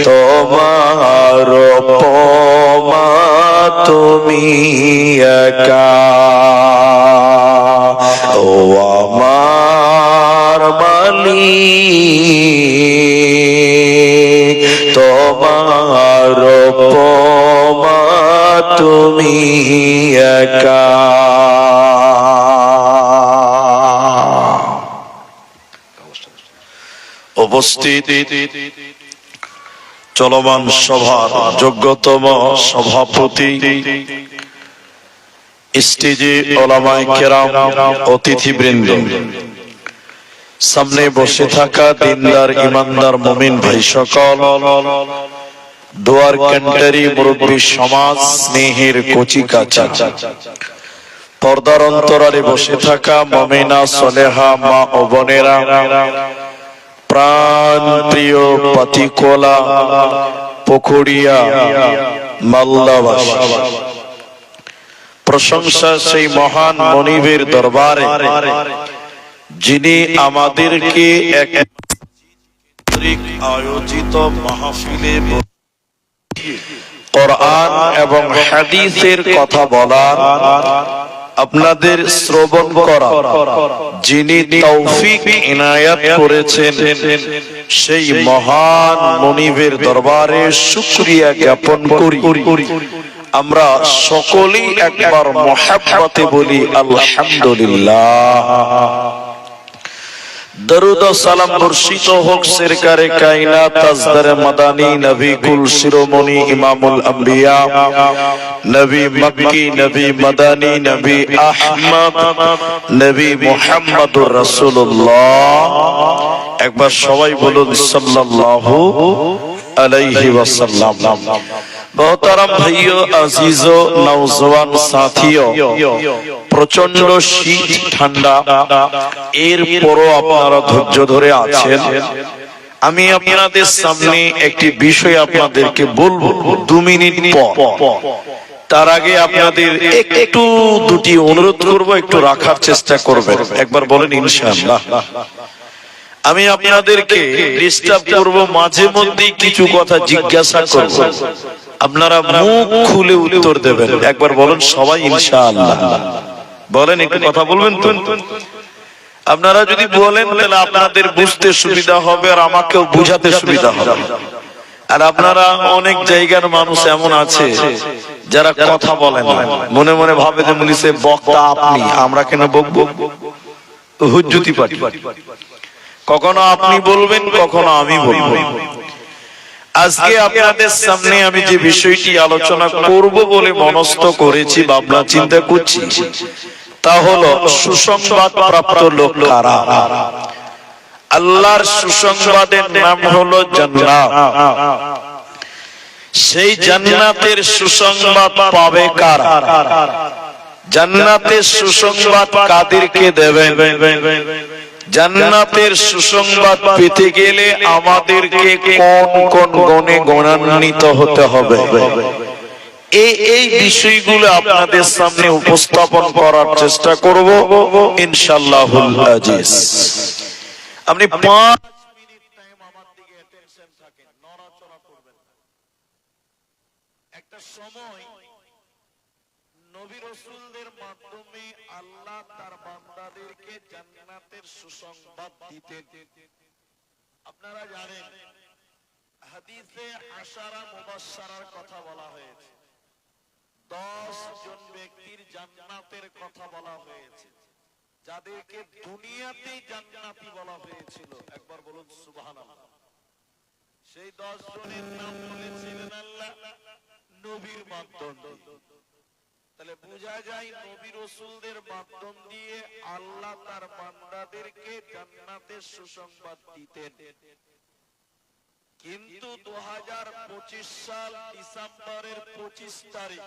তোমার উপমা তুমি একা, ও আমার মালিক, তোমার উপমা তুমি একা। উপস্থিত চলমান সভার যোগ্যতম সভাপতি, স্টেজে ওলামায়ে কেরাম, অতিথিবৃন্দ, সামনে বসে থাকা দিনদার ইমানদার মুমিন ভাই সকল, দোয়ার ক্যান্টারি মুরব্বী সমাজ, স্নেহের কচি কাঁচা, পর্দার অন্তরালে বসে থাকা মুমিনা সলেহা মা ও বোনেরা, প্রাণ প্রিয় পাতিকোলা পুকুরিয়া মালদাবাসী, প্রশংসা সেই মহান মনিবের দরবারে যিনি আমাদেরকে এক আয়োজিত মাহফিলে কোরআন এবং হাদিসের কথা বলার, আপনাদের শ্রবণ করা যিনি তৌফিক ইনায়াত করেছেন, সেই মহান মনিবের দরবারে শুকরিয়া জ্ঞাপন করি। আমরা সকলেই একবার মুহাব্বতে বলি আলহামদুলিল্লাহ। দরুদ ও সালাম বর্ষিত হোক সরকারে কায়নাত তাজদারে মাদানী নবী কুল শিরোমণি ইমামুল আম্বিয়া, নবী মক্কি, নবী মাদানী, নবী আহমদ, নবী মুহাম্মদুর রাসূলুল্লাহ। একবার সবাই বলুন সাল্লাল্লাহু আলাইহি ওয়াসাল্লাম। মোহতারাম ভাইও, আজিজো, নওজওয়ান সাথীও, প্রচন্ড শীত ঠান্ডা, এরপরও আপনারা ধৈর্য ধরে আছেন। আমি আপনাদের সামনে একটি বিষয় আপনাদেরকে বলবো 2 মিনিট পর। তার আগে আপনাদের একটু দুটি অনুরোধ করব, একটু রাখার চেষ্টা করবেন। একবার বলেন ইনশাআল্লাহ। আমি আপনাদেরকে ডিস্টার্ব করব, মাঝে মধ্যে কিছু কথা জিজ্ঞাসা করব, আপনারা মুখ খুলে উত্তর দেবেন। একবার বলেন সবাই ইনশাআল্লাহ। বলেন, একটু কথা বলবেন তো। আপনারা যদি বলেন তাহলে আপনাদের বুঝতে সুবিধা হবে আর আমাকেও বুঝাতে সুবিধা হবে। আর আপনারা অনেক জায়গার মানুষ এমন আছে যারা কথা বলেন না, মনে মনে ভাবে যে মুলিসে বক্তা আপনি, আমরা কেন বকবো, হুজ্জুতি পাটি। কখনো আপনি বলবেন, কখনো আমি বলবো। আজকে আপনাদের সামনে আমি যে বিষয়টি আলোচনা করব বলে মনস্থ করেছি, ভাবনা চিন্তা করছি, তা হলো সুসংবাদ প্রাপ্ত লোক কারা। আল্লাহর সুসংবাদের নাম হলো জান্নাত। সেই জান্নাতের সুসংবাদ পাবে কারা? জান্নাতের সুসংবাদ কাদেরকে দেবেন? জান্নাতের সুসংবাদ পেতে গেলে আমাদেরকে কোন কোন গুণে গুণান্বিত হতে হবে, এই বিষয়গুলো আপনাদের সামনে উপস্থাপন করার চেষ্টা করব ইনশাআল্লাহুল আজিজ। আপনি 5 মিনিট টাইম আমার দিকে অ্যাটেনশন থাকেন, নড়াচড়া করবেন। একটা সময় নবী রাসূলদের মাধ্যমে আল্লাহ তার বান্দাদেরকে জান্নাতের সুসংবাদ দিতেন। আপনারা জানেন হাদিসে আশারা মুবাশশারার কথা বলা হয়েছে, 10 জন ব্যক্তির জান্নাতের কথা বলা হয়েছে, যাদেরকে দুনিয়াতেই জান্নাতি বলা হয়েছিল। একবার বলুন সুবহানাল্লাহ। সেই 10 জনের নাম বলেছিলেন আল্লাহ নবীর মাধ্যমে। তাহলে বোঝা যায় নবী রাসূলদের মাধ্যম দিয়ে আল্লাহ তার বান্দাদেরকে জান্নাতের সুসংবাদ দিতেন। কিন্তু 2025 সাল ডিসেম্বরের 25 তারিখ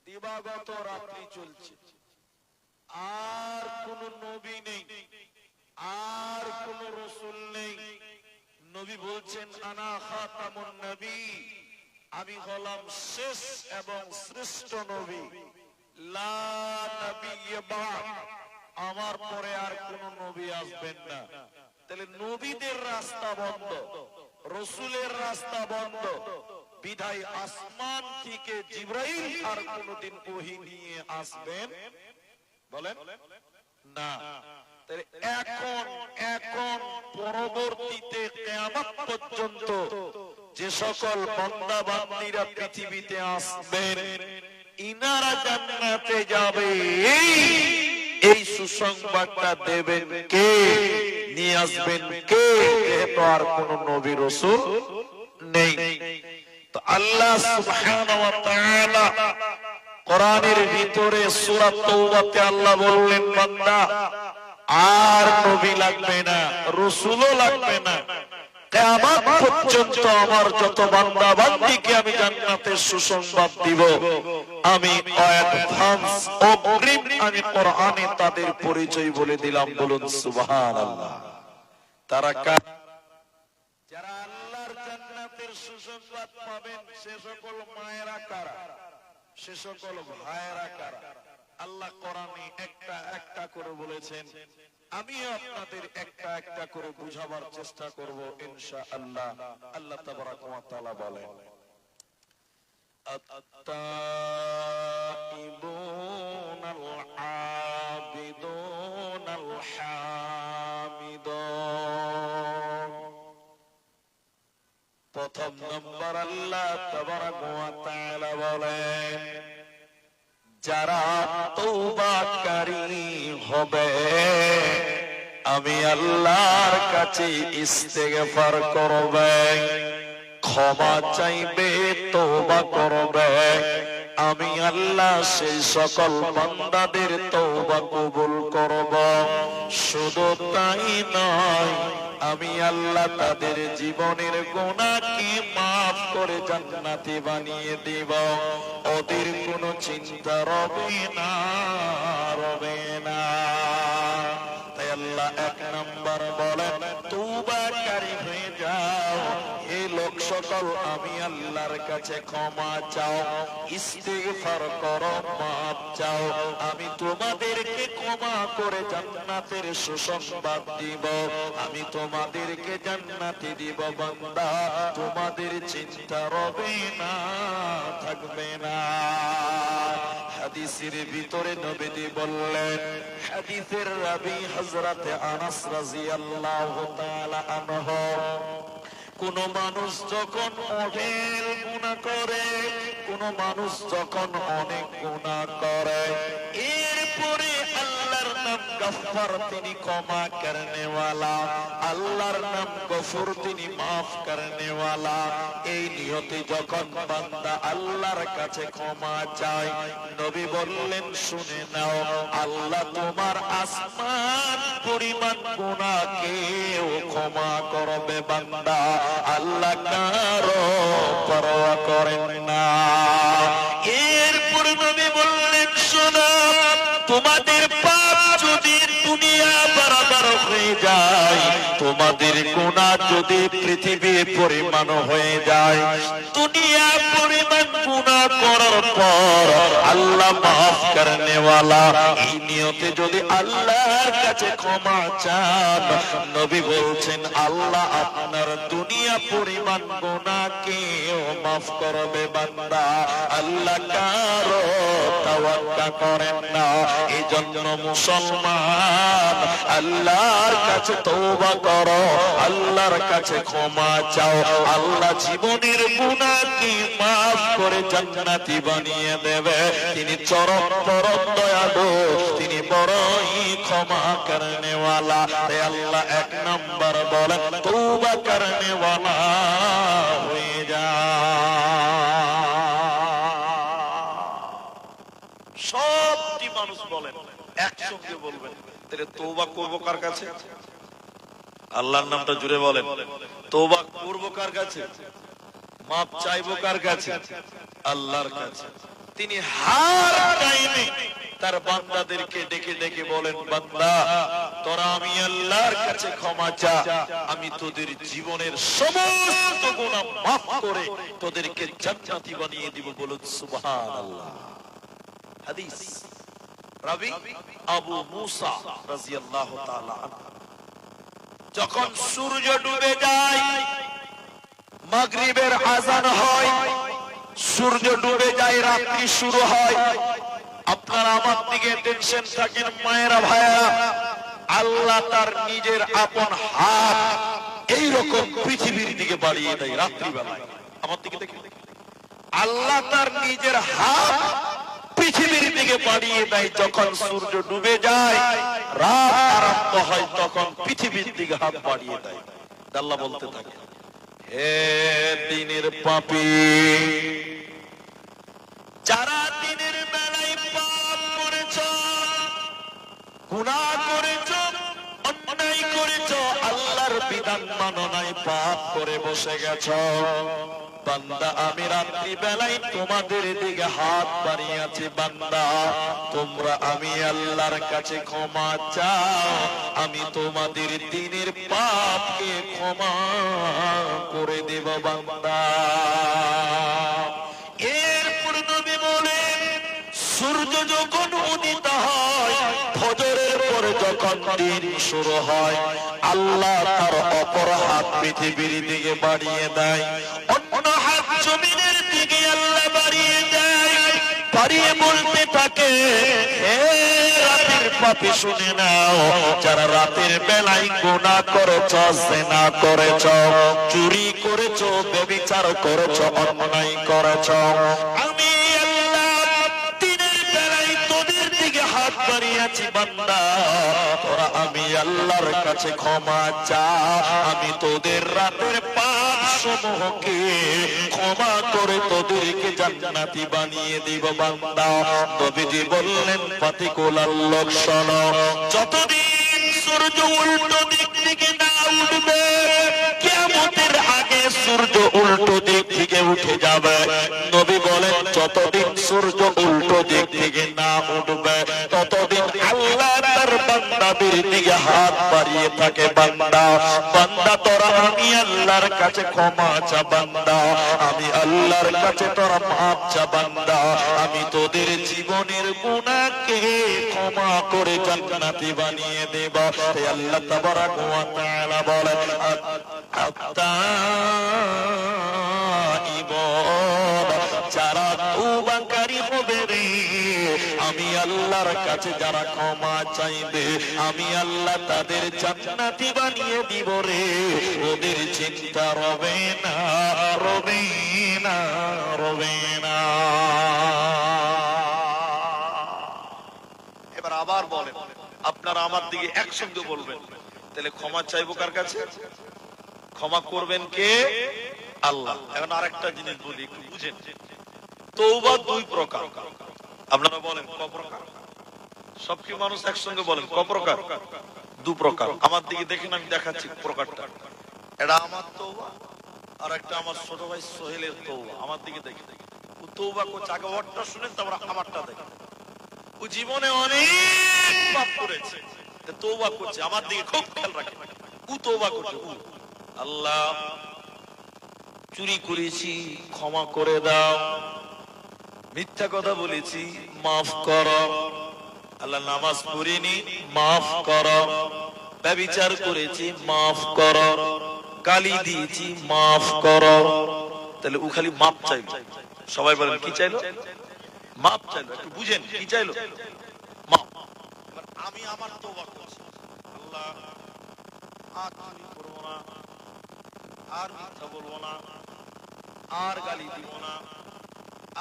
দিবাগত রাত্রি চলছে, আর কোন নবী নেই, আর কোন রাসূল নেই। নবী বলছেন আনা খাতামুন নবী, আমি হলাম শেষ এবং শ্রেষ্ঠ নবী, লা নবিয়্যা বা'দ, আমার পরে আর কোন নবী আসবেন না। তাহলে নবীদের রাস্তা বন্ধ, রসুলের রাস্তা বন্ধ, বিধায় আসমান থেকে জিবরাইল আর কোনদিন ওহী নিয়ে আসবেন বলেন না। এখন এখন পরবর্তীতে কিয়ামত পর্যন্ত যে সকল বান্দা বান্দীরা পৃথিবীতে আসবেন, ইনারা জান্নাতে যাবে, এই সুসংবাদটা দেবেন কে, নিয়ে আসবেন কে? যেহেতু আর কোন নবী রাসূল নেই। তো আল্লাহ সুবহানাহু ওয়া তাআলা কোরআনের ভিতরে সূরা তাওবাতে আল্লাহ বললেন, বান্দা আর নবী লাগবে না, রাসূলও লাগবে না, কিয়ামত পর্যন্ত আমার যত বান্দা বান্দীকে আমি জান্নাতের সুসংবাদ দিব, আমি অ্যাডভান্স অগ্রিম আমি কোরআনে তাদের পরিচয় বলে দিলাম। বলুন সুবহানাল্লাহ। তারা যারা আল্লাহর জান্নাতের সুসংবাদ পাবেন, সে সকল মায়েরা কারা, সে সকল ভাইয়েরা কারা? আল্লাহ কোরআনে একটা একটা করে বলেছেন, আমি আপনাদের একটা একটা করে বুঝাবার চেষ্টা করব ইনশাআল্লাহ। আল্লাহ তাবারাক ওয়া তাআলা বলেন, আত-তাইবুনাল আবিদুনাল হামিদুন। প্রথম নম্বর আল্লাহ তাবারাক ওয়া তাআলা বলেন, যারা তওবাকারী হবে, আমি আল্লাহর কাছে ইস্তেগফার করবে, ক্ষমা চাইবে, তওবা করবে, আমি আল্লাহ সেই সকল বান্দাদের তওবা কবুল করব। শুধু তাই নয়, আমি আল্লাহ তাদের জীবনের গুনাহকে মাফ করে জান্নাতি বানিয়ে দিব, ওদের কোনো চিন্তা রবে না, রবে না। তাই আল্লাহ এক নাম্বার বলেন, তওবাকারী হয়ে যাও, এই লোক সকল আমি আল্লাহর কাছে ক্ষমা চাও, ইস্তিগফার করো, মাফ চাও, আমি তোমাদেরকে ক্ষমা করে জান্নাতের সুসংবাদ দিব, আমি তোমাদেরকে জান্নাতে দিব। বান্দা, তোমাদের চিন্তা রবে না, থাকবে না। হাদিসের ভিতরে নবীজি বললেন, হাদিসের রাবী হযরত আনাস রাদিয়াল্লাহু তাআলা আনহু, কোন মানুষ যখন অঢেল গুনাহ করে, কোন মানুষ যখন অনেক গুনাহ করে, এরপরে আল্লাহর নাম গফফার, তিনি ক্ষমা করনে ওয়ালা, আল্লাহর নাম গফুর, তিনি মাফ করনে ওয়ালা, এই নিয়তে যখন বান্দা আল্লাহর কাছে ক্ষমা চায়, নবী বললেন, শুনে নাও, আল্লাহ তোমার আসমান পরিমাণ গুনাহকেও ক্ষমা করবে। বান্দা, আল্লাহ কারো পরোয়া করেন না। এরপর নবী বললেন, শোনো, তোমাদের পাপ যদি দুনিয়া বরাবর হয়ে যায়, তোমাদের গুনাহ যদি পৃথিবীর পরিমাণ হয়ে যায়, দুনিয়া পরিমাণ গুনাহ করার পর আল্লাহ মাফ করনে ওয়ালা, এই নিয়তে যদি আল্লাহর কাছে ক্ষমা চান, নবী বলছেন, আল্লাহ আপনার দুনিয়া পরিমাণ গুনাহকেও মাফ করবে। বান্দা, আল্লাহ কারো তাওয়াক্কুল করেন না। এজন্য মুসলমান, আল্লাহর কাছে তওবা করো, আল্লাহর কাছে ক্ষমা চাও, আল্লাহ জীবনের গুনাহকে মাফ করে জান্নাতি বানিয়ে দেবে। তিনি চরম পরম দয়ালু, তিনি বড়ই ক্ষমা করনে ওয়ালা। তাই আল্লাহ এক নাম্বার বলেন, তওবা করনে ওয়ালা হয়ে যা। সবটি মানুষ বলেন, একসঙ্গে বলবেন, তাহলে তওবা করব কার কাছে? আল্লাহর নামটা জুড়ে বলেন, তওবা করব কার কাছে? মাপ চাইবো কার কাছে? আল্লাহর কাছে। তিনি হার টাইমে তার বান্দাদেরকে ডেকে ডেকে বলেন, বান্দা, তোরা আমি আল্লাহর কাছে ক্ষমা চা, আমি তোদের জীবনের সমস্ত গুনাহ মাফ করে তোদেরকে জান্নাতি বানিয়ে দিব। বলুন সুবহানাল্লাহ। হাদিস রাবী আবু মুসা রাদিয়াল্লাহু তাআলা আনহু, যখন সূর্য ডুবে যায়, মাগরিবের আজান হয়, সূর্য ডুবে যায়, রাত্রি শুরু হয়। আপনারা আমার দিকে টেনশন থাকেন মায়েরা ভাইয়া, আল্লাহ তার নিজের আপন হাত এইরকম পৃথিবীর দিকে বাড়িয়ে দেয় রাত্রিবেলায়। আমার দিকে দেখেন, আল্লাহ তার নিজের হাত পৃথিবীর দিকে বাড়িয়ে দেয়। যখন সূর্য ডুবে যায়, রাত আরম্ভ হয়, তখন পৃথিবীর দিকে হাত বাড়িয়ে দেয়। আল্লাহ বলতে থাকে, হে দিনের পাপী, যারা দিনের বেলায় পাপ করেছ, গুনাহ করেছ, অন্যায় করেছ, আল্লাহর বিধান মানো নাই, পাপ করে বসে গেছ, বান্দা আমি রাত্রি বেলায় তোমাদের দিকে হাত বাড়িয়ে আছি। বান্দা তোমরা আমি আল্লাহর কাছে ক্ষমা চাও, আমি তোমাদের দিনের পাপকে ক্ষমা করে দেব বান্দা। এরপর নবী বলেন, সূর্য যখন উদিত হয়, ফজরের পর যখন দিন শুরু হয়, আল্লাহ তার অপর হাত পৃথিবীর দিকে বাড়িয়ে দেয়, অন্য হাত জমিনের দিকে আল্লাহ বাড়িয়ে দেয়, বাড়িয়ে বলতে থাকে, হে রাতের পাপী শুনে নাও, যারা রাতের বেলায় গুনাহ করেছ, জিনা করেছ, চুরি করেছ, ব্যভিচার করেছ, অন্যায় করেছ, আমি হাত বাড়িয়েছি, বান্দা তোরা আমি আল্লাহর কাছে ক্ষমা চা, আমি তোদের রাতের পাপ সমূহকে ক্ষমা করে তোদেরকে জান্নাতি বানিয়ে দিব বান্দা। নবীজি বললেন, পাতিকুলার লোক শোনো, যতদিন সূর্য উল্টো দিক থেকে না উঠবে, কিয়ামতের আগে সূর্য উল্টো দিক থেকে উঠে যাবে। নবী বলেন, যতদিন সূর্য উল্টো দিক থেকে না উঠবে, ততদিন আল্লাহ তার বান্দাদের দিকে হাত বাড়িয়ে থাকে। বান্দা বান্দা তোরা আমি আল্লাহর কাছে ক্ষমা চা, বান্দা আমি আল্লাহর কাছে তোরা মাপ চা, বান্দা আমি তোদের জীবনের গুনাহকে ক্ষমা করে জান্নাতি বানিয়ে দেব। হে আল্লাহ তাবারাক ওয়া তাআলা বলেন, যারা তওবাকারী হবে রে, আমি আল্লাহর কাছে যারা ক্ষমা চাইবে, আমি আল্লাহ তাদের জান্নাতি বানিয়ে দিব রে, ওদের চিন্তা রবে না, রবে না, রবে না। এবার আবার বলেন, আপনারা আমার দিকে একসঙ্গে বলবেন, তাহলে ক্ষমা চাইবো কার কাছে? ক্ষমা করবেন কে? আল্লাহ। এখন আরেকটা জিনিস বলি, একটু বুঝেন। তওবা দুই প্রকার, আপনারা বলেন ক প্রকার? সব কি মানুষ একসঙ্গে বলেন ক প্রকার? দু প্রকার। আমার দিকে দেখেন, আমি দেখাচ্ছি প্রকারটা। এটা আমার তওবা, আর একটা আমার ছোট ভাই সোহেলের তওবা। আমার দিকে দেখে ও তওবা করছে, আগে ওরটা শুনেন, তারপর আমারটা দেখেন। ও জীবনে অনেক পাপ করেছে, তওবা করছে, আমার দিকে খুব খেয়াল রাখে। ও তওবা করছে, আল্লাহ চুরি করেছি, ক্ষমা করে দাও, মিথ্যা কথা বলেছি, মাফ করো, আল্লাহ নামাজ পড়িনি, মাফ করো, ব্যভিচার করেছি, মাফ করো, গালি দিয়েছি, মাফ করো। তাহলে ও খালি মাপ চাইলো। সবাই বলেন কি চাইলো? মাপ চাইলো। একটু বুঝেন কি চাইলো? মাপ। আমি আমার তওবা করছি, আল্লাহ আর চুরি করবো না, আর মিথ্যা বলবো না, আর গালি দিব না,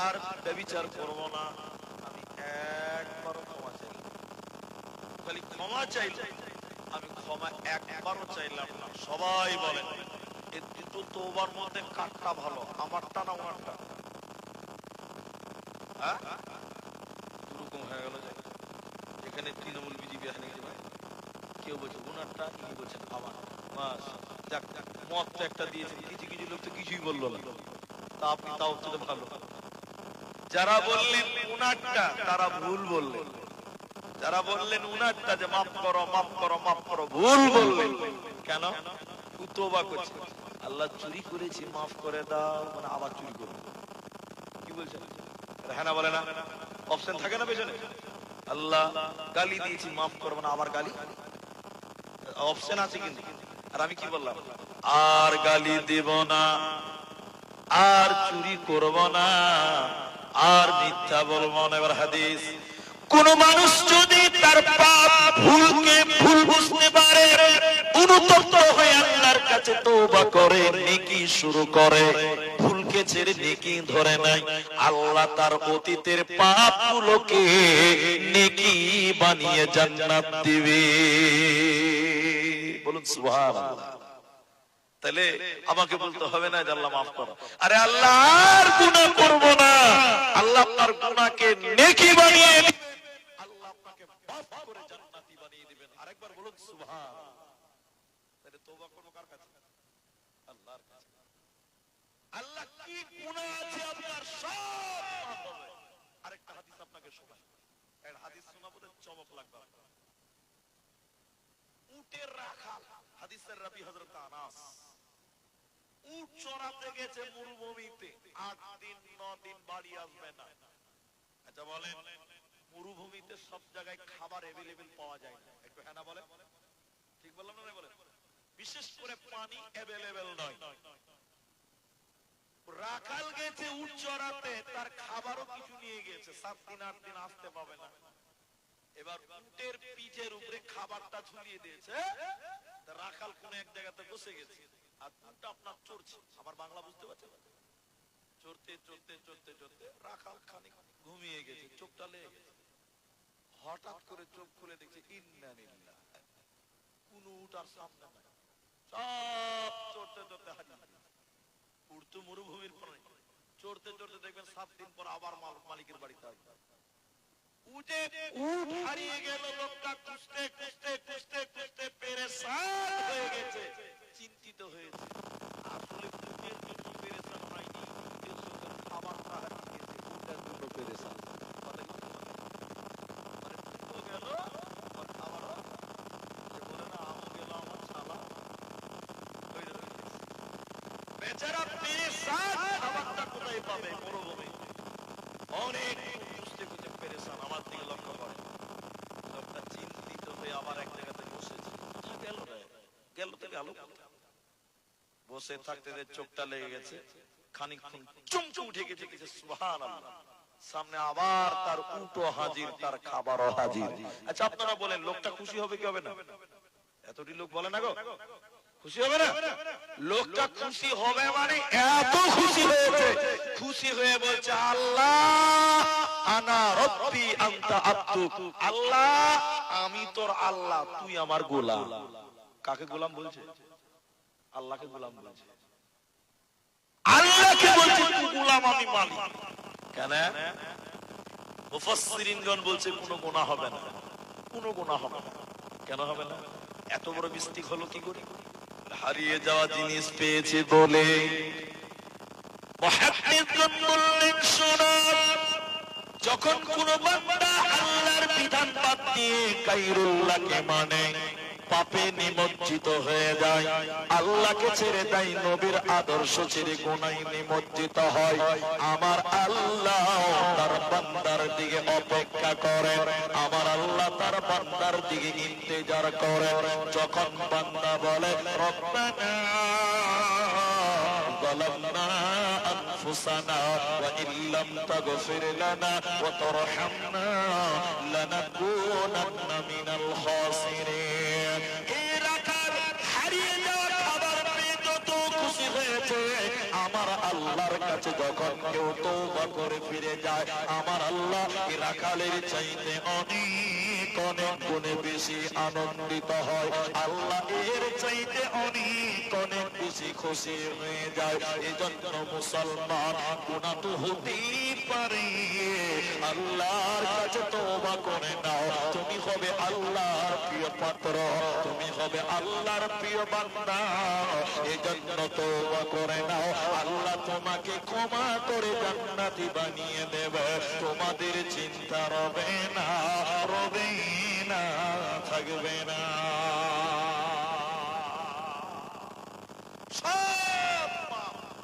আর ব্যভিচার করবো না। আমি একবারও ক্ষমা চাই, খালি ক্ষমা চাইলে, আমি ক্ষমা একবারও চাইলাম না। সবাই বলেন এই দুটো তওবার মধ্যে কারটা ভালো, আমারটা না ওনারটা? হ্যাঁ, দুরকম হয়ে গেল। এখানে তৃণমূল বিজেপি হারিয়ে গেছে, কেউ বলছে ওনারটা, কেউ বলছেন আমার। বাস, যাক, মত তো একটা দিয়েছেন, কিছু কিছু লোক তো কিছুই বললো না, তা আপনি তাও তো ভালো। যারা বললেন উনারটা, তারা ভুল বললেন। যারা বললেন উনারটা, যে মাফ করো, মাফ করো, মাফ করো, ভুল বললেন। কেন? তওবা করছে, আল্লাহ চুরি করেছি, মাফ করে দাও, মানে আবার চুরি করবে। কি বলছেন? হ্যাঁ না বলে না? অপশন থাকে না পেছনে? আল্লাহ গালি দিয়েছি, মাফ করবো না, আবার গালি। অপশন আছে কিন্তু। আর আমি কি বললাম? আর গালি দিব না, আর চুরি করব না, আর মিথ্যা বলবো না। এবার হাদিস, কোন মানুষ যদি তার পাপ ভুলকে ভুল বুঝতে পারে, অনুতপ্ত হয়ে আল্লাহর কাছে তওবা করে, নেকি শুরু করে, ভুলকে ছেড়ে নেকি ধরে নাই, আল্লাহ তার অতীতের পাপগুলোকে নেকি বানিয়ে জান্নাত দিবে। বলুন সুবহানাল্লাহ। তাহলে আমাকে বলতে হবে না যে আল্লাহ মাফ করো, আরে আল্লাহ আর গুনাহ করব না, আল্লাহ আপনার গুনাহকে নেকি বানিয়ে দিবেন, আল্লাহ আপনাকে মাফ করে জান্নাতি বানিয়ে দিবেন। আরেকবার বলুন সুবহানাল্লাহ। তাহলে তওবা করব কার কাছে? আল্লাহর কাছে। আল্লাহ কি গুনাহ আছে আপনার সব মাফ হবে। আরেকটা হাদিস আপনাকে শোনাই, এই হাদিস শোনাবো তো চমক লাগবে। উটের রাখাল, হাদিসের রাবী হযরত আনাস, উট চড়াতে গেছে মরুভূমিতে, 8 দিন 9 দিন বাড়ি আসবে না। আচ্ছা বলেন, মরুভূমিতে সব জায়গায় খাবার अवेलेबल পাওয়া যায় না, একটু হ্যাঁ না বলেন, ঠিক বললাম না? বলেন, বিশেষ করে পানি अवेलेबल নয়। রাখাল গেছে উট চড়াতে, তার খাবারও কিছু নিয়ে গেছে, 7 দিন 8 দিন আসতে পাবে না। এবার উটের পিঠের উপরে খাবারটা ঝুলিয়ে দিয়েছে, রাখাল কোন এক জায়গাতে বসে গেছে, আর উটটা আপনার চড়ছে। আমার বাংলা বুঝতে পারছেন? চড়তে চড়তে চড়তে চড়তে রাখাল খানিক ঘুমিয়ে গেছে, চোখটা লেগে গেছে। হঠাৎ করে চোখ খুলে দেখছে ইন্নালিল্লাহ, কোন উট আর সামনে নাই, সব চড়তে চড়তে হারিয়ে গেছে। উট তো মরুভূমির প্রাণী, চড়তে চড়তে দেখবেন 7 দিন পর আবার মালিকের বাড়িতে আসবে। উট হারিয়ে গেল, লোকটা খুঁজতে খুঁজতে খুঁজতে খুঁজতে পেরেশান হয়ে গেছে, চিন্তিত হয়েছে। আসলে উটের জন্য পেরেশান হয়নি, উটের সঙ্গে খাবারটা হারিয়ে গেছে, উটের জন্য পেরেশান। মানে উটও গেল আর খাবারও, বলে না আমও গেল আমার শালা, বেচারা পেরেশান, খাবারটা কোথায় পাবে? মরুভূমি, অনেক খুঁজতে খুঁজতে পেরেশান। আমার দিকে লক্ষ্য করে, লোকটা চিন্তিত হয়ে আবার এক জায়গাতে বসেছে। গেল রে, গেল তো গেল। বসে থাকতে চোখটা লেগে গেছে, খানিকক্ষণ চমকে উঠে গেছে, কিছু সুবহানাল্লাহ, সামনে আবার তার উটও হাজির, তার খাবারও হাজির। আচ্ছা আপনারা বলেন, লোকটা খুশি হবে কি হবে না? এতটি লোক বলে না গো, খুশি হবে না? লোকটা খুশি হবে, মানে এত খুশি হয়েছে, খুশি হয়ে বলছে আল্লাহ আনা রব্বি আনতা আব্দুক, আল্লাহ আমি তোর আল্লাহ, তুই আমার গোলাম। কাকে গোলাম বলছে? আল্লাহকে গোলাম বলছে। আল্লাহকে বলছে তুই গোলাম, আমি মালিক। কেন? মুফাসসিরিনগণ বলছে কোনো গুনাহ হবে না, কোনো গুনাহ হবে না। কেন হবে না? এত বড় মিস্টেক হলো কি করে? হারিয়ে যাওয়া জিনিস পেয়েছে বলে। মুহাদ্দিসগণ বললেন শোনো, যখন কোন বান্দা আল্লাহর বিধান বাদ দিয়ে গায়রুল্লাহকে মানে, পাপে নিমজ্জিত হয়ে যায়, আল্লাহকে ছেড়ে দেয়, নবীর আদর্শ ছেড়ে গুনাহে নিমজ্জিত হয়, আমার আল্লাহ তার বান্দার দিকে অপেক্ষা করে, আমার আল্লাহ তার বান্দার দিকে ইন্তেজার করে। যখন বান্দা বলে রব্বানা ظلمنا أنفسنا وإن لم تغفر لنا وترحمنا لنكونن من الخاسرين। আমার আল্লাহর কাছে যখন কেউ তওবা করে ফিরে যায়, আমার আল্লাহ রাখালের চাইতে অনেক অনেক গুণে বেশি আনন্দিত হয়, আল্লাহ এর চাইতে অনেক অনেক বেশি খুশি হয়ে যায়। এজন্য মুসলমান, গুনাহ তো হতেই পারে, আল্লাহর কাছে তওবা করে নাও, তুমি হবে আল্লাহর প্রিয় পাত্র, তুমি হবে আল্লাহর প্রিয় বান্দা। এজন্য তওবা করে নাও, আল্লাহ তোমাকে ক্ষমা করে জান্নাতি বানিয়ে দেবে, তোমাদের চিন্তা রবে না, রবে না, থাকবে না। সব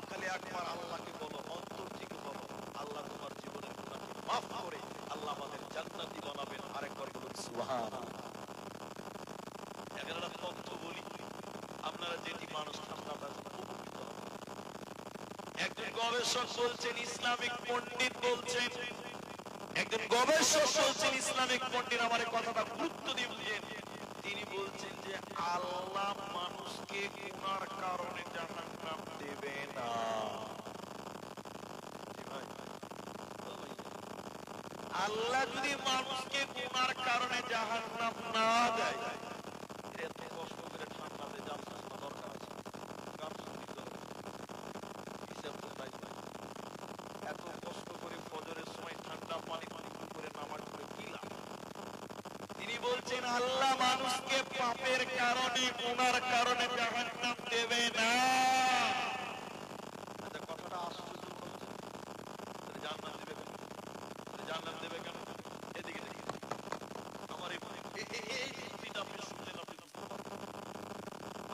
খালি একবার আল্লাহকে বলো, অন্তর থেকে বলো, আল্লাহ তোমার জীবনের গুনাহকে মাফ করে আল্লাহ আমাদের জান্নাতি বানাবেন। আরেকবার বলুন সুবহানাল্লাহ। একটা তথ্য বলি, আপনারা যেটি মানুষ ঠান্ডা উপকৃত হবে। একজন গবেষক বলছেন, ইসলামিক পণ্ডিত বলছেন, একজন গবেষক বলছেন, ইসলামিক পণ্ডিত, আমার এই কথাটা গুরুত্ব দিয়ে বুঝেন। তিনি বলছেন যে আল্লাহ মানুষকে গুনার কারণে জাহান্নাম দেবে না। আল্লাহ যদি মানুষকে গুনার কারণে জাহান্নাম না দেয়, এত কষ্ট করে ঠান্ডাতে জানতে দরকার আছে? এত কষ্ট করে ফজরের সময় ঠান্ডা পানি করে নামাজ পড়ে কি লাভ? তিনি বলছেন আল্লাহ মানুষকে পাপের কারণে, গুনার কারণে জাহান্নাম দেবে না। কথাটা আশ্চর্য হচ্ছে। জান্নাত দেবে কেন? জান্নাত দেবে কেন? এদিকে দেখি আমার এই যুক্তিটা আপনি শুনলেন, আপনি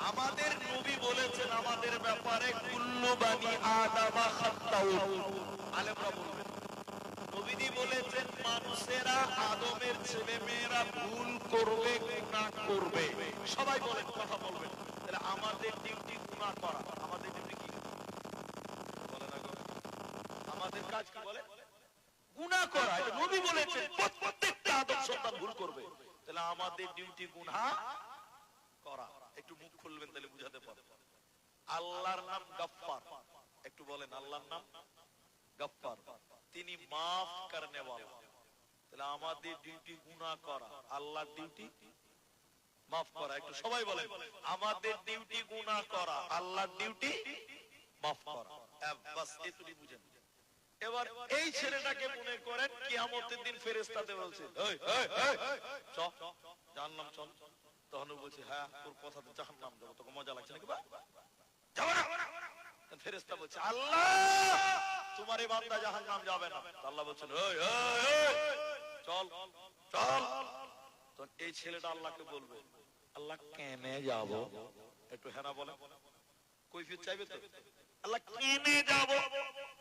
আমাদের নবী বলেছেন আমাদের ব্যাপারে, কুল্লু বানি আদামা খাত্তাউন। আলেমরা বলবেন, নবীজি বলেছেন মানুষেরা, আদমের ছেলে মেয়েরা ভুল করবে, গুনাহ করবে। সবাই বলেন, কথা বলবেন। তাহলে আমাদের ডিউটি গুনাহ করা। আমাদের ডিউটি কি? বলে না গো, আমাদের কাজ কি? বলে গুনাহ করা। এটা নবী বলেছেন প্রত্যেকটা আদম সন্তান ভুল করবে। তাহলে আমাদের ডিউটি গুনাহ করা। একটু মুখ খুলবেন, তাহলে বুঝাতে পারবেন। আল্লাহর নাম গফফার। একটু বলেন, আল্লাহর নাম গফফার, তিনি মাফ করনে ওয়ালা। তাহলে আমাদের ডিউটি গুনাহ করা, আল্লাহর ডিউটি মাফ করা। একটু সবাই বলেন, আমাদের ডিউটি গুনাহ করা, আল্লাহর ডিউটি মাফ করা। বাস এটুকুই বুঝেন। এবার এই ছেলেটাকে মনে করেন কিয়ামতের দিন ফেরেশতাতে বলছে, এই এই এই চল জাহান্নাম চল। তখন বলছে, হ্যাঁ তোর কথাতে জাহান্নাম যাব। তোকে মজা লাগছে নাকি? যাবে না। ফেরেশতা বলছে, আল্লাহ তোমার এই বান্দা জাহান্নাম যাবে না। আল্লাহ বলছেন, এই এই চল চল। তো এই ছেলেটা আল্লাহকে বলবে, আল্লাহ কেনে যাব? একটু হ্যাঁ বলে, কৈফিয়ত চাইবে তো, আল্লাহ কেনে যাব?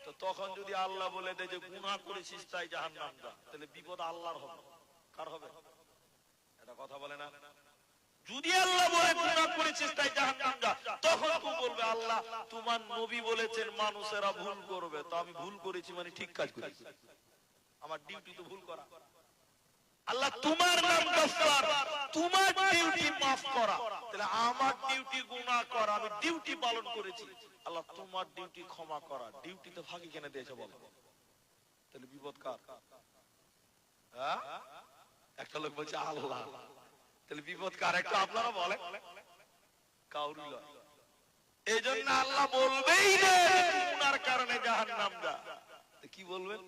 তো তখন যদি আল্লাহ বলে দেয় যে গুনাহ করেছিস তাই জাহান্নাম যা, তাহলে বিপদ আল্লাহর হবে, কার হবে? এটা কথা বলে না। যদি আল্লাহ বলে গুনাহ করেছিস তাই জাহান্নাম যা, তখন তুই বলবে আল্লাহ তোমার নবী বলেছেন মানুষেরা ভুল করবে, তো আমি ভুল করেছি মানে ঠিক কাজ করেছি, আমার ডিউটি তো ভুল করা। আল্লাহ তোমার নাম গফফার, তোমার ডিউটি মাফ করা। তাহলে আমার ডিউটি গুনাহ করা, আমি ডিউটি পালন করেছি। আল্লাহ তোমার ডিউটি ক্ষমা করা, ডিউটি তো ফাঁকি কেন দিয়েছে বলো? তাহলে বিপদ কার? হ্যাঁ, একটা লোক বলছে আল্লাহ, তাহলে বিপদ কার? একটু আপনারা বলেন। কাউরি নয়। এই জন্য আল্লাহ বলবেই না গুনার কারণে জাহান্নাম যা। কি বলবেন?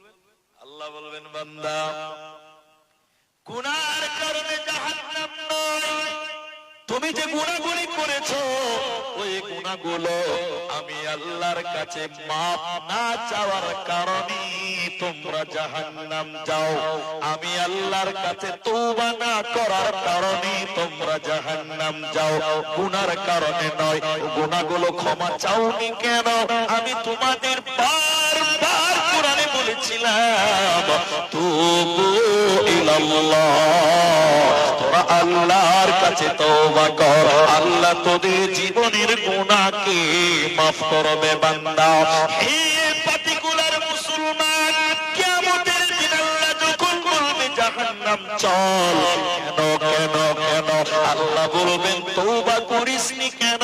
আল্লাহ বলবেন, বান্দা গুনার কারণে জাহান্নাম নয়, তুমি যে গুনাহগুলি করেছো ওই গুনাহগুলো আমি আল্লাহর কাছে মাফ না চাওয়ার কারণে তোমরা জাহান্নাম যাও। আমি আল্লাহর কাছে তওবা না করার কারণে তোমরা জাহান্নাম যাও, গুনার কারণে নয়। গুনাহগুলো ক্ষমা চাওনি কেন? আমি তোমাদের বারবার কোরআনে বলেছিলাম, তুবু ইলাল্লাহ, তোরা আল্লাহর কাছে তওবা কর, আল্লাহ তোদের জীবনের গুনাহকে মাফ করবে। বান্দা হে পার্টিকুলার মুসলমান, কিয়ামতের দিন আল্লাহ যখন বলবে জাহান্নাম চল, কেন কেন কেন? আল্লাহ বলবেন তওবা করিসনি কেন?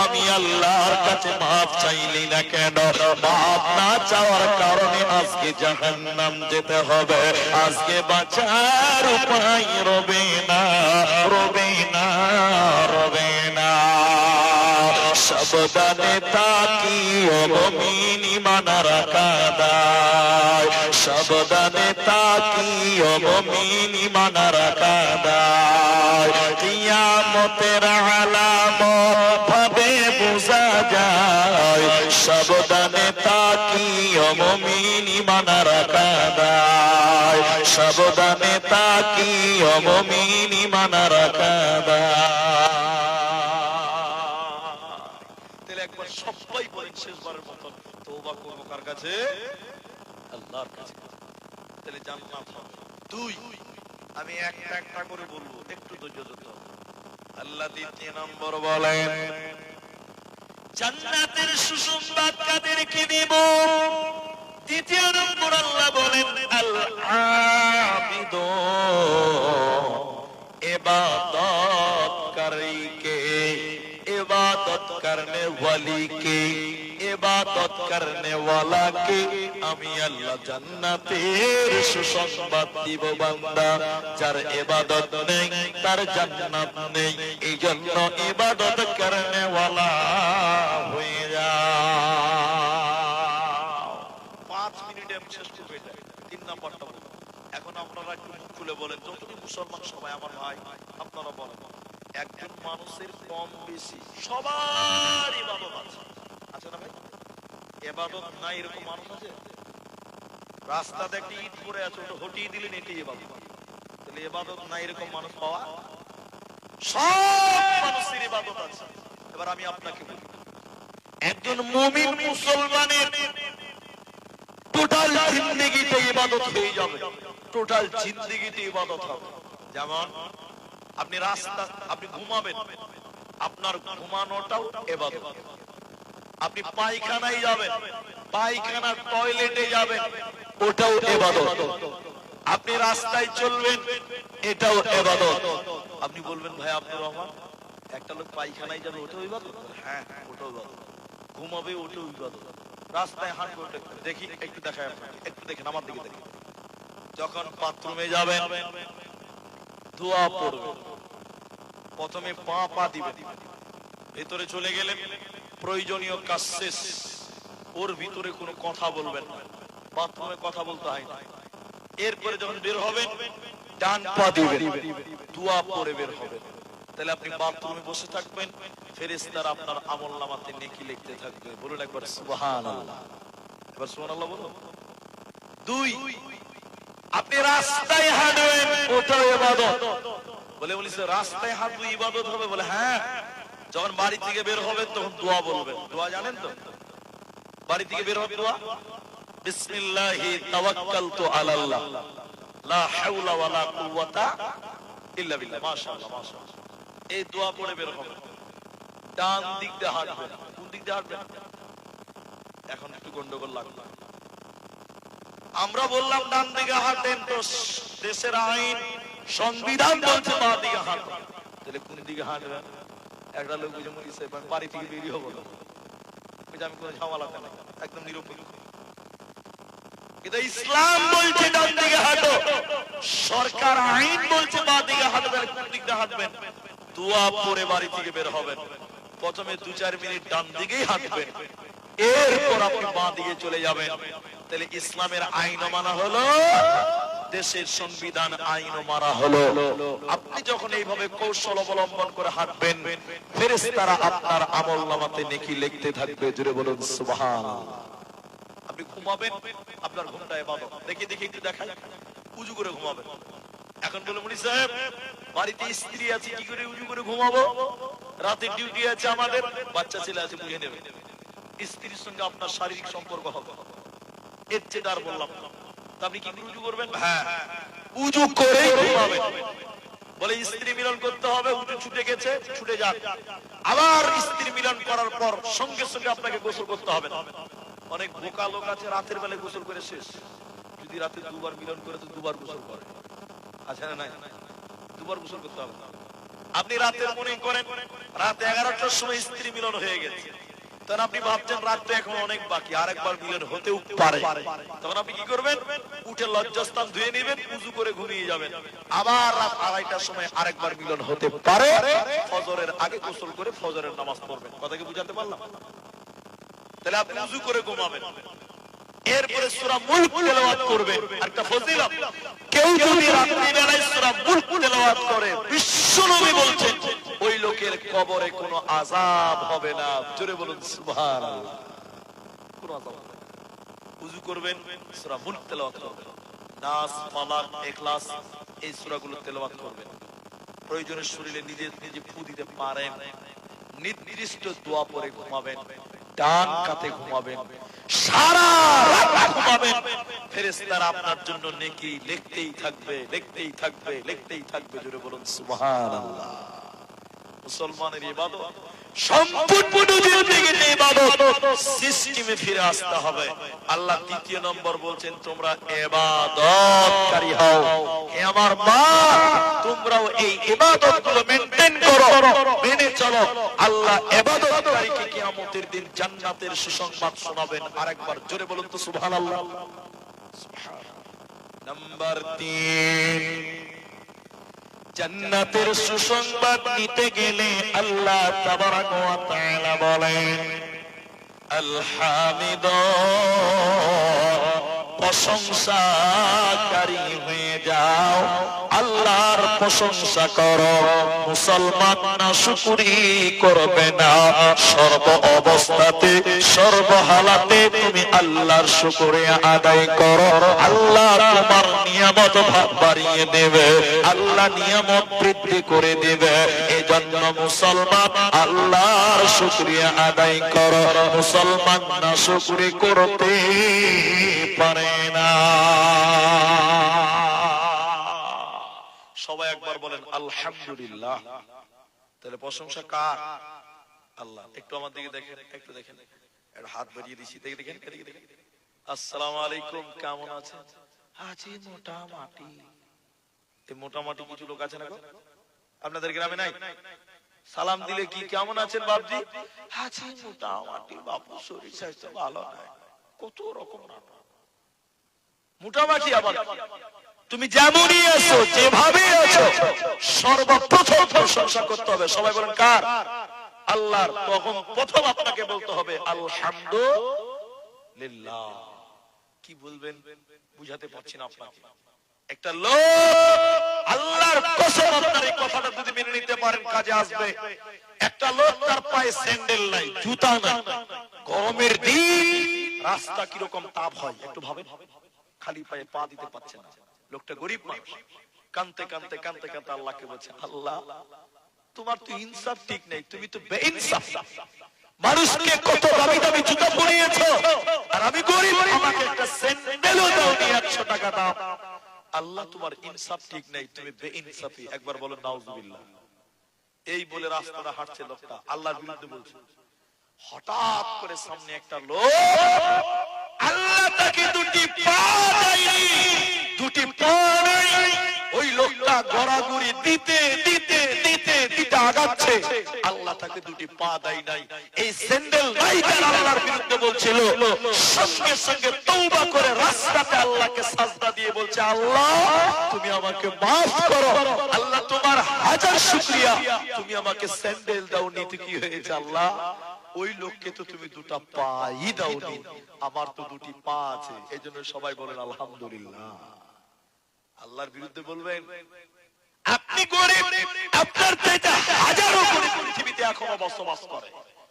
আমি আল্লাহর কাছে মাফ চাইলি না কেন? মাফ না চাওয়ার কারণে আজকে জাহান্নাম যেতে হবে। আজকে বাঁচার উপায় রবে না, রবে না, রবে না। সাবধানে তাকিও মুমিন ঈমানার কাদায়, সাবধানে তাকিও মুমিন ঈমানার কাদায়। কিয়ামতের আলামত ভাবে বোঝা যায়, সাবধানে তাকিও মুমিন ঈমানার কাদায়, সাবধানে তাকিও মুমিন ঈমানার কাদায়। একবার সবাই বলেন শেষবারের মতো, তওবা করব কার কাছে? আল্লাহর কাছে। তাহলে জান্নাত হবে। দুই, আমি একটা একটা করে বলবো, একটু ধৈর্য ধরতে হবে। আল্লাহ দ্বিতীয় নম্বর বলেন জান্নাতের সুসংবাদ কাদেরকে দেব? দ্বিতীয় নম্বর আল্লাহ বলেন আল আবিদু, ইবাদতকারীকে, ইবাদত করনে ওয়ালিকে, ইবাদত করনে ওয়ালাকে আমি আল্লাহ জান্নাতের সুসংবাদ দিব। বান্দা যার ইবাদত নেই তার জান্নাত নেই, এই জন্য ইবাদত করনে ওয়ালা হয়ে যাও। 5 মিনিটে আমি শেষ করে দেই। 3 নাম্বারটা বলুন। এখন আপনারা একটু মুখ খুলে বলেন, যতটুকু মুসলমান সবাই আমার ভাই, আপনারা বলেন, একজন মানুষের কম বেশি সবার ইবাদত আছে, আছে না ভাই? ইবাদত নাই এরকম মানুষ আছে? রাস্তাতে একটা ইট পড়ে আছে, ওটা হটিয়ে দিলেন, এটাই ইবাদত। তাহলে ইবাদত নাই এরকম মানুষ পাওয়া? সব মানুষের ইবাদত আছে। এবার আমি আপনাকে বলি, একজন মুমিন মুসলমানের টোটাল জিন্দেগিতে ইবাদত হয়ে যাবে, টোটাল জিন্দেগিতে ইবাদত হবে। যেমন আপনি রাস্তা, আপনি ঘুমাবেন, আপনার ঘুমানোটাও ইবাদত। আপনি পায়খানায় যাবেন, পায়খানা টয়লেটে যাবেন, ওটাও ইবাদত। আপনি রাস্তায় চলবেন, এটাও ইবাদত। আপনি বলবেন ভাই আব্দুর রহমান, একটা লোক পায়খানায় যাবে ওটাও ইবাদত? হ্যাঁ, ওটাও ইবাদত। ঘুমাবে ওটাও ইবাদত। রাস্তায় হাঁটবে ওটা। দেখি একটু দেখায় আপনাকে, একটু দেখেন আমার দিকে দেখেন। যখন বাথরুমে যাবেন, দোয়া পড়বেন, প্রথমে পা দিবেন, ভেতরে চলে গেলেন, প্রয়োজনীয় কাজ শেষ, ওর ভিতরে কোনো কথা বলবেন না, বাথরুমে কথা বলতে হয় না। এরপরে যখন বের হবেন, ডান পা দিবেন, দোয়া পড়ে বের হবেন। তাহলে আপনি বাথরুমে বসে থাকবেন, ফেরেশতারা আপনার আমলনামাতে নেকি লিখতে থাকবে। বলুন একবার সুবহানাল্লাহ। এবার সুবহানাল্লাহ বলুন। 2, আপনি রাস্তায় হাঁটবেন, ওটাও ইবাদত। বলে বলিস রাস্তায় হাঁটলে ইবাদত হবে? বলে হ্যাঁ। যখন বাড়ি থেকে বের হবেন তখন দোয়া বলবেন। দোয়া জানেন তো? বাড়ি থেকে বের হবে দোয়া, বিসমিল্লাহি তাওয়াক্কালতু আলাল্লাহ লা হাওলা ওয়ালা কুওয়াতা ইল্লা বিল্লাহ। মাশাআল্লাহ, মাশাআল্লাহ। এই দোয়া পড়ে বের হবেন। ডান দিক দিয়ে হাঁটবেন। কোন দিক দিয়ে হাঁটবেন? এখন একটু গন্ডগোল লাগলো। আমরা বললাম ডান দিকে হাঁটেন, তো দেশের আইন সংবিধান বলছে বাঁ দিকে হাঁটেন। তাহলে কোন দিকে হাঁটবেন? একটা লোক বুঝে মরিছে, বাড়ি থেকে বেরিয়ে হবো না, আমি কোনো ঝামেলাতে নাই, একদম নিরপেক্ষ। কিন্তু ইসলাম বলছে ডান দিকে হাঁটো, সরকার আইন বলছে বাঁ দিকে হাঁটো। তাহলে কোন দিক দিয়ে হাঁটবেন? দোয়া পড়ে বাড়ি থেকে বের হবেন, প্রথমে 2-4 মিনিট ডান দিকেই হাঁটবেন, এরপর আপনি বাঁ দিকে চলে যাবেন। তাহলে ইসলামের আইনও মানা হলো, দেশের সংবিধান আইনও মানা হলো। আপনি যখন এইভাবে কৌশল অবলম্বন করে হাঁটবেন, ফেরেশতারা আপনার আমলনামাতে নেকি লিখতে থাকবে। জোরে বলুন সুবহানাল্লাহ। আপনি ঘুমাবেন, আপনার ঘুমটা ইবাদত। দেখি একটু দেখাই, উজু করে ঘুমাবেন। এখন বলে মুনি সাহেব, বাড়িতে স্ত্রী আছে, কি করে উজু করে ঘুমাবো? রাতে ডিউটি আছে আমাদের, বাচ্চা ছেলে আছে, বুঝে নেবেন। স্ত্রীর সঙ্গে আপনার শারীরিক সম্পর্ক হবে, এর চেয়ে আর বললাম না। আপনি কি উজু করবেন? হ্যাঁ, উজু করেই ঘুমাবেন। বলে স্ত্রী মিলন করতে হবে, উজু ছুটে গেছে, ছুটে যান। আবার স্ত্রী মিলন করার পর সঙ্গে সঙ্গে আপনাকে গোসল করতে হবে না। অনেক বোকা লোক আছে, রাতের বেলায় গোসল করে শেষ। যদি রাতে 2 বার মিলন করে তো 2 বার গোসল করে, আছে না নাই? 2 বার গোসল করতে হবে না। আপনি রাতের মনে করেন রাত 11টার সময় স্ত্রী মিলন হয়ে গেছে, তখন আপনি ভাবছেন রাত তো এখন অনেক বাকি, আরেকবার মিলন হতেও পারে। তখন আপনি কি করবেন? উঠে লজ্জাস্থান ধুয়ে নেবেন, উজু করে ঘুমিয়ে যাবেন। আবার রাত 2:30টার সময় আরেকবার মিলন হতে পারে, ফজরের আগে গোসল করে ফজরের নামাজ পড়বেন। কথা কি বুঝাতে পারলাম? তাহলে আপনি উজু করে ঘুমাবেন, এরপরে সূরা মুলক তেলাওয়াত করবেন। একটা ফজিলত, কেউ যদি রাত্রি বেলায় সূরা মুলক তেলাওয়াত করে, বিশ্বনবী বলছেন ওই লোকের কবরে কোনো আযাব হবে না। জোরে বলুন সুবহানাল্লাহ। কোনো আযাব হবে না। উজু করবেন, সূরা মুলক তেলাওয়াত করবেন, নাস, ফালাক, ইখলাস এই সূরাগুলো তেলাওয়াত করবেন। প্রয়োজনে শরীরে নিজে ফু দিতে পারেন। নির্দিষ্ট দোয়া পড়ে ঘুমাবেন, ডান কাতে ঘুমাবেন, সারা রাত ঘুমাবেন। ফেরেশতারা আপনার জন্য নেকি লিখতেই থাকবে, লিখতেই থাকবে, লিখতেই থাকবে। জোরে বলুন সুবহানাল্লাহ। মুসলমানের ইবাদত সম্পূর্ণ জিন্দেগিতে ইবাদত সিস্টেমে ফিরে আসতে হবে। আল্লাহ দ্বিতীয় নম্বর বলছেন তোমরা ইবাদতকারী হও। হে আমার মা, তোমরাও এই ইবাদতগুলো মেইনটেইন করো, মেনে চলো। আল্লাহ ইবাদতকারীকে কিয়ামতের দিন জান্নাতের সুসংবাদ শোনাবেন। আরেকবার জোরে বলুন তো সুবহানাল্লাহ। নাম্বার 3, জান্নাতের সুসংবাদ নিতে গেলে আল্লাহ তাবারাক ওয়া তাআলা বলেন আল হামিদ, প্রশংসাকারী হয়ে যাও, আল্লাহর প্রশংসা করো। মুসলমান না শুকরি করবে না, সর্ব অবস্থাতে সর্ব হালাতে তুমি আল্লাহর শুকরিয়া আদায় করো। আল্লাহ তোমার নিয়ামত বাড়িয়ে দেবে, আল্লাহ নিয়ামত বৃদ্ধি করে দেবে। এজন্য মুসলমান আল্লাহর শুকরিয়া আদায় করো। মুসলমান না শুকরি করতে পারে না। সবাই একবার বলেন আলহামদুলিল্লাহ। তাহলে প্রশংসা কার? আল্লাহ। একটু আমার দিকে দেখেন, একটু দেখেন, একটা হাত বাড়িয়ে দিছি, দেখে দেখেন, এদিকে দেখেন। আসসালামু আলাইকুম, কেমন আছেন? আছি মোটামুটি। এই মোটামুটি কিছু লোক আছে না গো আপনাদের গ্রামে? নাই? সালাম দিলে কি কেমন আছেন বাপজি? আছি মোটামুটি বাপু, শরীর স্বাস্থ্য ভালো নাই। কত রকম মোটামুটি। আবার তুমি যেমনই আছো, যেভাবে আছো, সর্বপ্রথম প্রশংসা করতে হবে। সবাই বলেন কার? আল্লাহর। তখন প্রথম আপনাকে বলতে হবে আলহামদুলিল্লাহ। কি বলবেন বুঝাতে পারছি না আপনাকে। একটা লোক আল্লাহর কসম আপনার এই কথাটা যদি মেনে নিতে পারেন কাজে আসবে। একটা লোক তার পায়ে স্যান্ডেল নাই, জুতা নাই, গরমের দিন রাস্তা কিরকম তাপ হয় একটু ভাবেন। খালি পায়ে পা দিতে পারছে না। লোকটা গরিব মানুষ, কানতে কানতে কানতে কানতে আল্লাহকে বলছে আল্লাহ তোমার তো ইনসাফ ঠিক নেই, তুমি তো বেইনসাফ। মানুষকে কত দামি দামি জুতা পরিয়েছো আর আমি গরিব, আমাকে একটা স্যান্ডেলও দাওনি, 100 টাকা দাও। আল্লাহ তোমার ইনসাফ ঠিক নেই, তুমি বেইনসাফি। একবার বলো নাউজুবিল্লাহ। এই বলে রাস্তাটা হাঁটছে লোকটা, আল্লাহর বিরুদ্ধে বলছে। হঠাৎ করে সামনে একটা লোক, আল্লাহ তাকে দুটি পা দেয়নি, দুটি পা নেই। ওই লোকটা গড়াগড়ি দিতে দিতে দিতে দিতে আগাচ্ছে, আল্লাহ তাকে দুটি পা দেয় নাই। এই স্যান্ডেল নাই তার আল্লাহর বিরুদ্ধে বলছিল। সঙ্গে সঙ্গে তওবা করে রাস্তাতে আল্লাহকে সাজদা দিয়ে বলছে আল্লাহ তুমি আমাকে মাফ করো। আল্লাহ তোমার হাজার শুকরিয়া, তুমি আমাকে স্যান্ডেল দাওনি তো কি হয়েছে আল্লাহ? ওই লোককে তো তুমি দুটা পাই দাওনি, আমার তো দুটি পা আছে। এজন্য সবাই বলেন আলহামদুলিল্লাহ। আল্লাহর বিরুদ্ধে বলবেন আপনি গরিব, আপনার চাইতে হাজারো গরিব পৃথিবীতে এখনো বসবাস করে।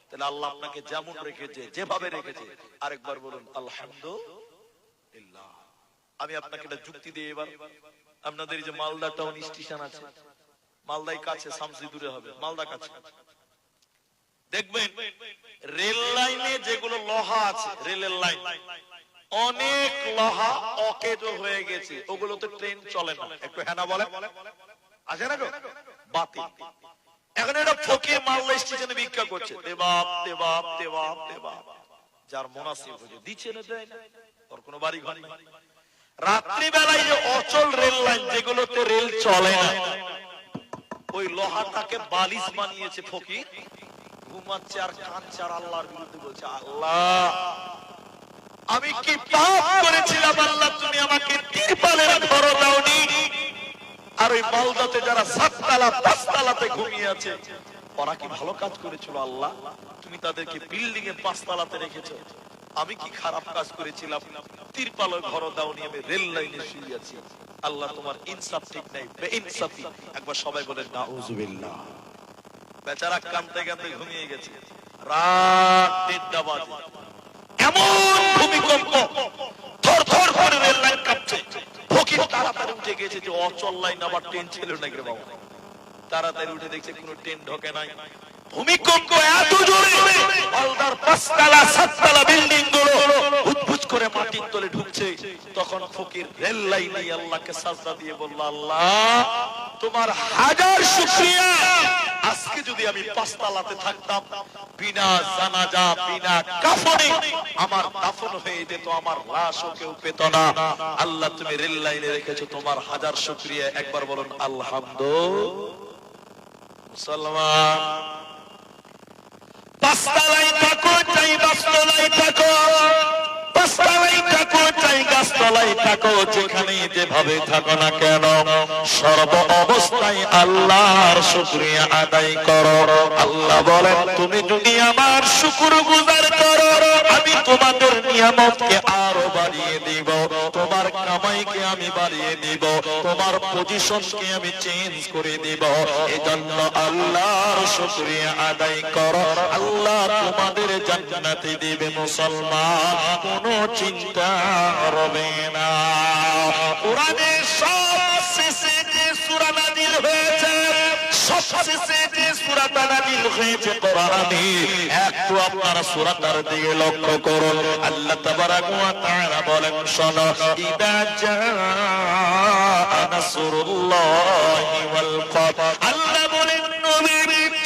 তাহলে আল্লাহ আপনাকে যেমন রেখেছে, যেভাবে রেখেছে, আরেকবার বলুন আলহামদুলিল্লাহ। আমি আপনাকে একটা যুক্তি দিই। এবার আপনাদের যে মালদা টাউন স্টেশন আছে, মালদাই কাছে, শামসি দূরে হবে, মালদা কাছে। দেখবেন রেল লাইনে যেগুলো লোহা আছে, রেলের লাইন অনেক লোহা অকেজ হয়ে গেছে, ওগুলোতে ট্রেন চলে না। একটু হ্যাঁ না বলে আছে না গো, বাতিল। এখন এটা ফকির মালদা স্টেশনে ভিক্ষা করছে, দেবাব দেবাব দেবাব দেবাব। যার মুনাসিব হয়ে দিচ্ছে না, দেয় না, ওর কোনো বাড়ি ঘর নেই। রাত্রি বেলায় যে অচল রেল লাইন যেগুলোতে রেল চলে না, ওই লোহাটাকে বালিশ বানিয়েছে ফকির, ঘুমাচ্ছে আর কাঁদছে আর আল্লাহর বিরুদ্ধে বলছে আল্লাহ আমি কি পাপ করেছিলাম, আল্লাহ তুমি আমাকে তিরপালের ঘর দাওনি। আর ওই মালদাতে যারা 7 তলা 5 তলাতে ঘুমিয়ে আছে, ওরা কি ভালো কাজ করেছিল আল্লাহ? তুমি তাদেরকে বিল্ডিং এ 5 তলাতে রেখেছো। আমি কি খারাপ কাজ করেছিলাম? তিরপালের ঘর দাওনি, আমি রেল লাইনে শুয়ে আছি। আল্লাহ তোমার ইনসাফ ঠিক নাই, বেইনসাফি। একবার সবাই বলেন নাউজুবিল্লাহ। বেচারা কাঁদতে কাঁদতে ঘুমিয়ে গেছে। রাত 1টা বাজে, এমন ভূমিকম্প, থরথর করে রেল লাইন কাঁপছে। ফকির তাড়াতাড়ি উঠে গেছে যে অচল লাইন, আবার ট্রেন ছিল নাকি রে বাবা। তাড়াতাড়ি উঠে দেখছে কোনো ট্রেন ঢোকে নাই। ভূমিকম্প এত জোরে, মালদার 5 তলা 7 তলা বিল্ডিং গুলো হুজবুজ করে মাটির তলে ঢুকছে। তখন ফকির রেল লাইনে আল্লাহকে সাজদা দিয়ে বলল, আল্লাহ তোমার হাজার শুকরিয়া, আজকে যদি আমি পাঁচতলাতে থাকতাম, বিনা জানাজা বিনা কাফনে আমার দাফন হয়ে যেত, আমার লাশও কেউ পেত না। আল্লাহ তুমি রেল লাইনে রেখেছো, তোমার হাজার শুকরিয়া। একবার বলুন আলহামদুলিল্লাহ। মুসলমান পাঁচতলায় থাকো চাই গাছতলায় থাকো, পাঁচতলায় থাকো চাই গাছতলায় থাকো, যেখানে যেভাবে থাকো না কেন সর্ব অবস্থায় আল্লাহর শুকরিয়া আদায় করো। আল্লাহ বলেন তুমি যদি আমার শুকরগুজার করো, আমি তোমাদের নিয়ামতকে আরো বাড়িয়ে দিব, তোমার কামাইকে আমি বাড়িয়ে দিব, তোমার পজিশনকে আমি চেঞ্জ করে দিব। এজন্য আল্লাহর শুকরিয়া আদায় করো, আল্লাহ তোমাদের জান্নাতে দিবে। মুসলমান কোনো চিন্তা করবে না। কোরআনে সবশেষে যে সূরা নাযিল হয়েছে, সবশেষে যে সূরাটা নাযিল হয়েছে কোরআনে, একটু আপনারা সূরাটার দিকে লক্ষ্য করুন। আল্লাহ তাবারাক ওয়া তাআলা বলেন, শোনো, ইদা জাআ নাসরুল্লাহি ওয়াল ফাতহ। আল্লাহ বলেন নবী,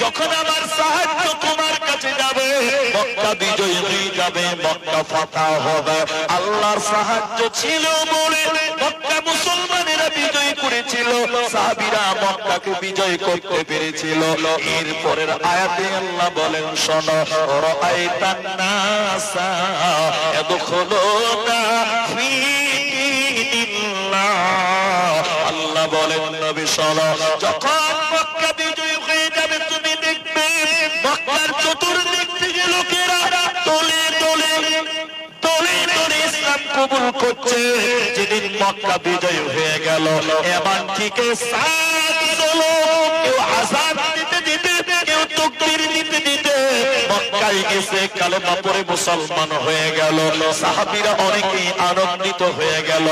যখন আমার সাহায্য তোমার কাছে যাবে, মক্কা বিজয় হয়ে যাবে, মক্কা ফাতহ হবে। আল্লাহর সাহায্য ছিল বলে মক্কা মুসলমানেরা বিজয় করেছিল, সাহাবীরা মক্কাকে বিজয় করতে পেরেছিল। এরপরের আয়াতে আল্লাহ বলেন, শোনো, রাআইতান নাসা ইয়াদখুলুনা ফি দীনিল্লাহ। আল্লাহ বলেন নবী শোনো, যখন মক্কা বিজয় হয়ে যাবে তুমি দেখবে মক্কার চতুর্দিক থেকে লোকেরা দলে দলে দলে দলে ইসলাম কবুল করছে। যেদিন মক্কা বিজয় হয়ে গেল, এমন থেকে কেউ আযান দিতে দিতে, কেউ তাকবীর দিতে দিতে মক্কায় গেছে, কালেমা পড়ে মুসলমান হয়ে গেল। সাহাবীরা অনেকেই আনন্দিত হয়ে গেল।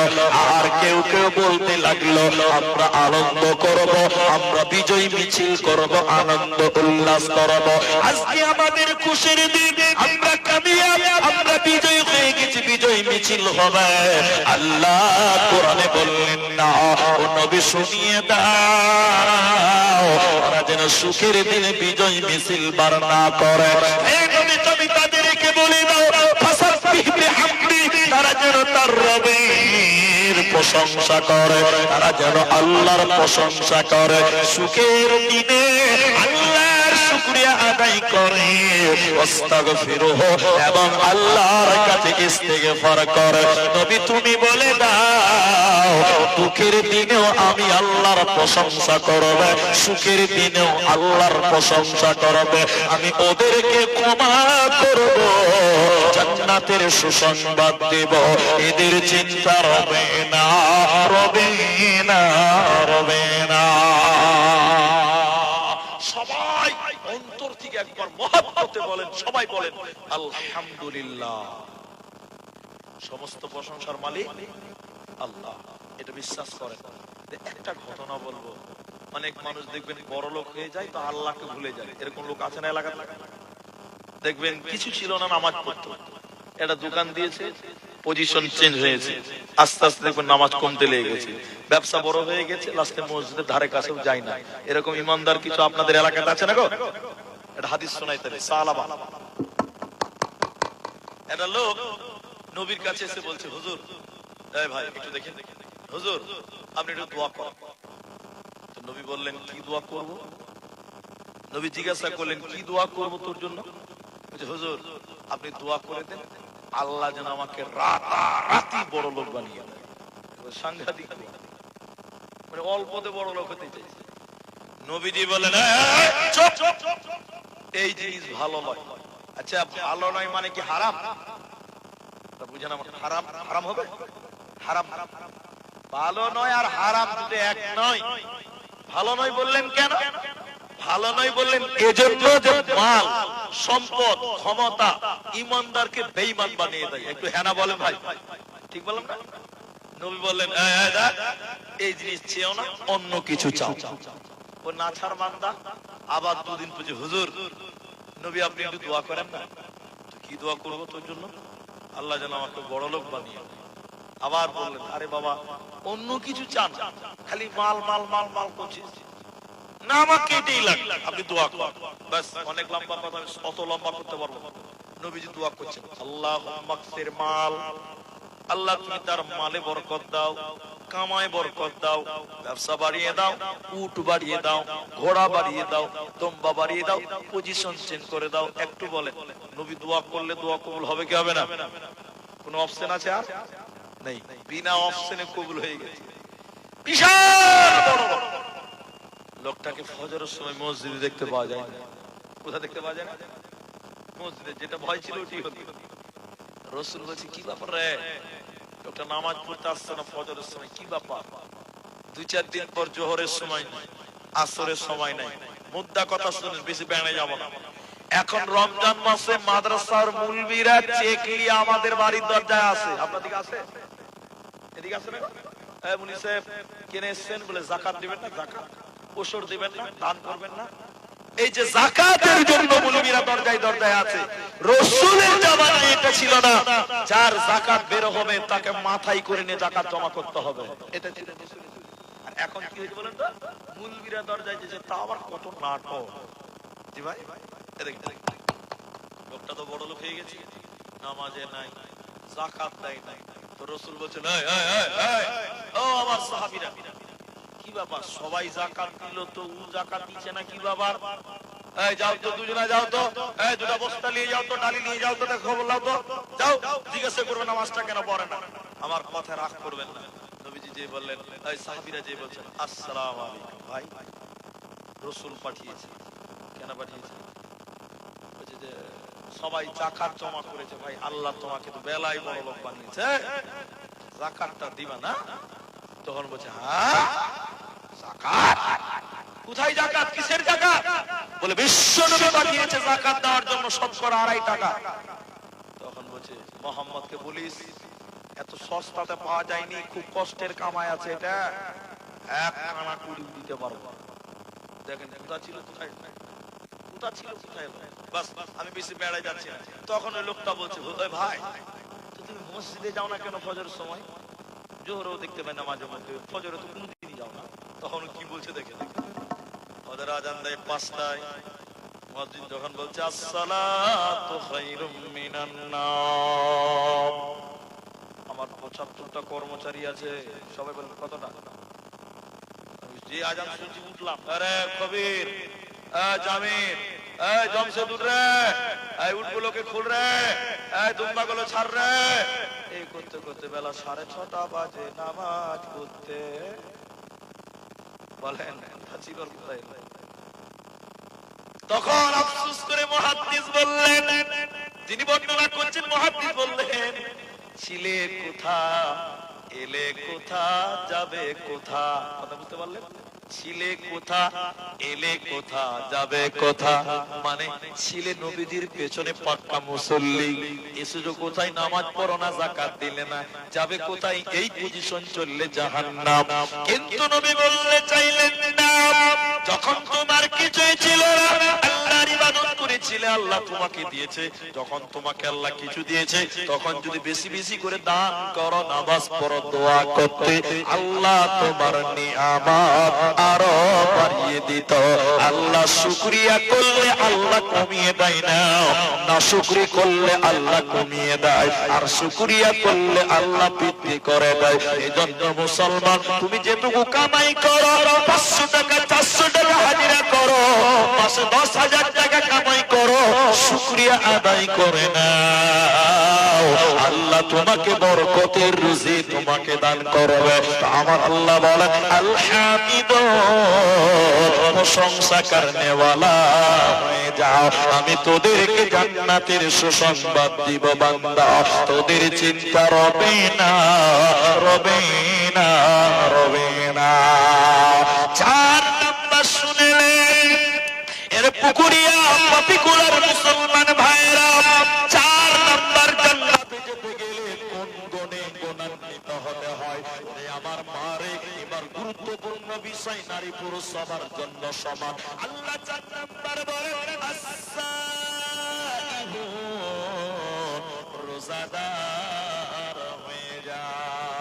আর কেউ কেউ বলতে লাগলো, আমরা আনন্দ করব, আমরা বিজয় মিছিল করব, আনন্দ উল্লাস করব, আজকে আমাদের খুশির দিন, আমরা কামিয়াব, আমরা বিজয় হয়ে গেছি, বিজয় মিছিল হবে। আল্লাহ কোরআনে বললেন না, ও নবী শুনিয়ে দাও, ওরা যেন সুখের দিনে বিজয় মিছিল বার না করে। এই নবী তুমি তাদেরকে বলে দাও, ফাসাব্বিহ বিহামদি, তারা যেন তার রবের প্রশংসা করে, তারা যেন আল্লাহর প্রশংসা করে, সুখের দিনে আল্লাহর শুকরিয়া আদায় করে, আস্তাগফিরুহু, এবং আল্লাহর কাছে ইস্তিগফার করে। নবী তুমি বলে দাও, দুঃখের দিনেও আমি আল্লাহর প্রশংসা করব, সুখের দিনেও আল্লাহর প্রশংসা করব, আমি ওদেরকে ক্ষমা করব, জান্নাতের সুসংবাদ দেব, এদের চিন্তা রবে না, রবে না, রবে না। সবাই অন্তর থেকে একবার মহব্বতে বলেন, সবাই বলেন আলহামদুলিল্লাহ। সমস্ত প্রশংসার মালিক আল্লাহ, এটা বিশ্বাস করেন। একটা ঘটনা বলবো, অনেক মানুষ দেখবেন বড় লোক হয়ে যায় তো আল্লাহকে ভুলে যায়, এরকম লোক আছে না এলাকাতে? দেখবেন কিছু ছিল না, নামাজ পড়তো, একটা দোকান দিয়েছে, পজিশন চেঞ্জ হয়েছে, আস্তে আস্তে দেখবেন নামাজ কমতে লেগে গেছে, ব্যবসা বড় হয়ে গেছে, লাস্টে মসজিদের ধারে কাছেও যায় না। এরকম ইমানদার কিছু আপনাদের এলাকাতে আছে না গো? এটা হাদিস শোনাইতে সালাবা, একটা লোক নবীর কাছে এসে বলছে, হুজুর, এই ভাই একটু দেখেন, হুজুর আপনি একটু দোয়া করেন। তো নবী বললেন, কি দোয়া করব? নবী জিজ্ঞাসা করলেন, কি দোয়া করব তোর জন্য? বলছে, হুজুর আপনি দোয়া করে দেন, আল্লাহ যেন আমাকে রাতারাতি বড় লোক বানিয়ে দেয়। সাংঘাতিক, মানে অল্পতে বড় লোক হতে চাইছে। নবীজি বলেন, চুপ, এই জিনিস ভালো নয়। আচ্ছা ভালো নয় মানে কি হারাম? বুঝেন, হারাম হারাম হবে, হারাম ভালো নয় আর হারাম দুটো এক নয়। ভালো নয় বললেন কেন? ভালো নয় বললেন এজন্য যে মাল, সম্পদ, ক্ষমতা ইমানদারকে বেঈমান বানিয়ে দেয়। একটু হ্যাঁ না বলেন ভাই, ঠিক বললাম না? নবী বললেন, এই জিনিস চেয়েও না, অন্য কিছু চাও। ও নাছার বান্দা আবার দুদিন পরে, হুজুর নবী আপনি একটু দোয়া করেন না। কি দোয়া করবো তোর জন্য? আল্লাহ যেন আমাকে বড় লোক বানিয়ে দেয়। আবার বললেন, আরে বাবা অন্য কিছু চান, খালি মাল মাল মাল মাল করছিস না, আমাকে এটাই লাগবে, আপনি দোয়া করুন। বাস, অনেক লম্বা কথা, আমি অত লম্বা করতে পারবো না। নবীজি দোয়া করছেন, আল্লাহুম্মা কসির মাল, আল্লাহ তুমি তার মালে বরকত দাও, কামায় বরকত দাও, ব্যবসা বাড়িয়ে দাও, উট বাড়িয়ে দাও, ঘোড়া বাড়িয়ে দাও, দম্বা বাড়িয়ে দাও, পজিশন চেঞ্জ করে দাও। একটু বলেন, নবী দোয়া করলে দোয়া কবুল হবে কি হবে না? কোন অপশন আছে আর নেই, বিনা অপশনে কবুল হয়ে গেছে। বিশাল বড় লোকটাকে ফজরের সময় মসজিদে দেখতে পাওয়া যায় না। কোথা দেখতে পাওয়া যায় না? মসজিদে। যেটা ভয় ছিল ওটি হলো। রাসূল বলছে, কি ব্যাপার রে, লোকটা নামাজ পড়তে আসছে না ফজরের সময়, কি ব্যাপার? 2-4 দিন পর জোহরের সময় নাই, আসরের সময় নাই। মুদ্রা কথা শুনে বেশি বেড়ে যাব না। এখন রমজান মাসে মাদ্রাসার মুলবিরা চেক নিয়ে আমাদের বাড়ির দরজায় আসে। আপনার দিকে আসে? এদিকে আসে না? এই মুনি সাহেব কেনে এসেছেন? বলে যাকাত দিবেন না, যাকাত ওসর দিবেন না, দান করবেন না। এই যে যাকাতের জন্য মুলবিরা দরজায় দরজায় আছে। রাসূলের জামানায় এটা ছিল না, যার যাকাত বের হবে তাকে মাথায় করে নিয়ে যাকাত জমা করতে হবে, এটা ছিল রাসূলের। আর এখন কি হয়েছে বলেন তো? মুলবিরা দরজায় যেছে, তা আবার কত নাটক। জি ভাই, এদিকে লোকটা তো বড় লোক হয়ে গেছে, নামাজে নাই, যাকাত দেয় নাই। তো রাসূল বলেন, এই এই এই ও আমার সাহাবীরা, কি ব্যাপার সবাই যাকাত দিল তো ও যাকাত দিচ্ছে না, কি ব্যাপার? এই যাও তো দুজনা, যাও তো, এই দুটো বস্তা নিয়ে যাও তো, ডালি নিয়ে যাও তো, খবর লাও তো, যাও জিজ্ঞাসা করবে নামাজটা কেন পড়ে না। আমার কথা রাগ করবেন না। নবীজি যে বললেন, এই সাহাবীরা যে বলছেন, আসসালামু আলাইকুম ভাই, রাসূল পাঠিয়েছে। কেন পাঠিয়েছে? বলছে যে সবাই যাকাত জমা করেছে ভাই, আল্লাহ তোমাকে তো বেলায় বড় লোক বানিয়েছে, যাকাতটা দিবা না? তখন বলছে, হ্যাঁ যাকাত? কোথায় যাকাত? কিসের যাকাত? বলে বিশ্বনবী পাঠিয়েছে যাকাত দেওয়ার জন্য, শতকরা 2.5 টাকা। তখন বলছে, মুহাম্মদকে বলিস এত সস্তাতে পাওয়া যায়নি, খুব কষ্টের কামাই আছে এটা, 1 আনা কুড়ি দিতে পারবো। দেখেন কোথা ছিল কোথায়, কোথা ছিল কোথায়। বাস, আমি বেশি বেড়াই যাচ্ছি না। তখন ওই লোকটা বলছে, ওই ভাই তুমি মসজিদে যাও না কেন ফজরের সময়? জোহরেও দেখতে পাই না মাঝে মধ্যে, ফজরে তো কোনদিনই যাও না। তখন কি বলছে দেখে, ওদের আজান দেয় 5টায়, মুয়াজ্জিন যখন বলছে আসসালাতু খায়রুম মিনান নাওম, আমার 75টা কর্মচারী আছে, সবাই বলেন কতটা? আমি যে আজান শুনছি উঠলাম, আরে কবির, জামির, জমশেদুর রে, উটগুলোকে খুল রে, দুম্বাগুলো ছাড় রে। এই করতে করতে বেলা 6:30 বাজে। নামাজ পড়তে বলেন তখন আফসোস করে মুহাদ্দিস বললেন, যিনি বর্ণনা করছেন মুহাদ্দিস বললেন, ছিলে কোথা, এলে কোথা, যাবে কোথা। কথা বুঝতে পারলেন? ছিলে কোথা, এলে কোথা, যাবে কোথা। মানে ছিলে নবীজির পেছনে পাক্কা মুসল্লি, এসেছো কোথায়? নামাজ পড়ো না, যাকাত দিলে না, যাবে কোথায়? এই পজিশন চললে জাহান্নাম। কিন্তু নবী বললে চাইলেন না, যখন তোমার কিছুই ছিল না, আল্লাহর ইবাদত করেছিলে, আল্লাহ তোমাকে দিয়েছে। যখন তোমাকে আল্লাহ কিছু দিয়েছে, তখন যদি বেশি বেশি করে দান করো, নামাজ পড়ো, দোয়া করতে, আল্লাহ তোমার নিয়ামত আরো বাড়িয়ে দিত। আল্লাহ শুকরিয়া করলে আল্লাহ কমিয়ে দেয় না, না শুকরি করলে আল্লাহ কমিয়ে দেয়, আর শুকরিয়া করলে আল্লাহ বৃদ্ধি করে দেয়। এজন্য মুসলমান, তুমি যেটুকু কামাই করো, 500 টাকা 400 টাকা হাজিরা করো, মাসে 10,000 টাকা কামাই করো, শুকরিয়া আদায় করে না, আল্লাহ তোমাকে বরকতের রুজি তোমাকে দান করবে। আমার আল্লাহ বলেন, আল হামিদ, প্রশংসা করনে ওয়ালা হয়ে যাও, আমি তোদেরকে জান্নাতের সুসংবাদ দিব বান্দা, তোদের চিন্তা রবে না, রবে না, রবে না। 4 নাম্বার শুনেলেন, এর পুকুরিয়া পাপিকুলার মুসলমান ভাইরা, 4 নাম্বার জান্নাতে যেতে গেলে কোন গুণে গুণান্বিত হতে হয়। আমার মারে, এবার গুরুত্বপূর্ণ বিষয়, নারী পুরুষ সবার জন্য সমান। আল্লাহ 4 নাম্বার বলেন, রোজাদার হয়ে যায়।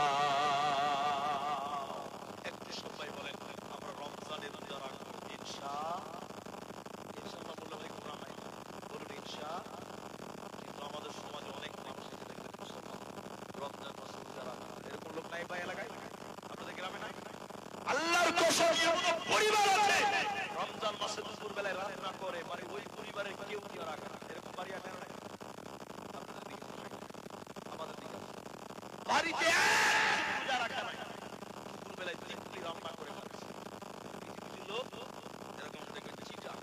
পরিবার আছে রমজান মাসে দুপুর বেলায় রান্না করে, মানে ওই পরিবারের কেউ কেউ রাখে না, এরকম বাড়ি আছে না? আমাদের দিকে বাড়িতে রোজা রাখা নাই, দুপুর বেলায় তিনটি রান্না করে খাচ্ছে। কিছু লোক এরকম দেখবেন চিটার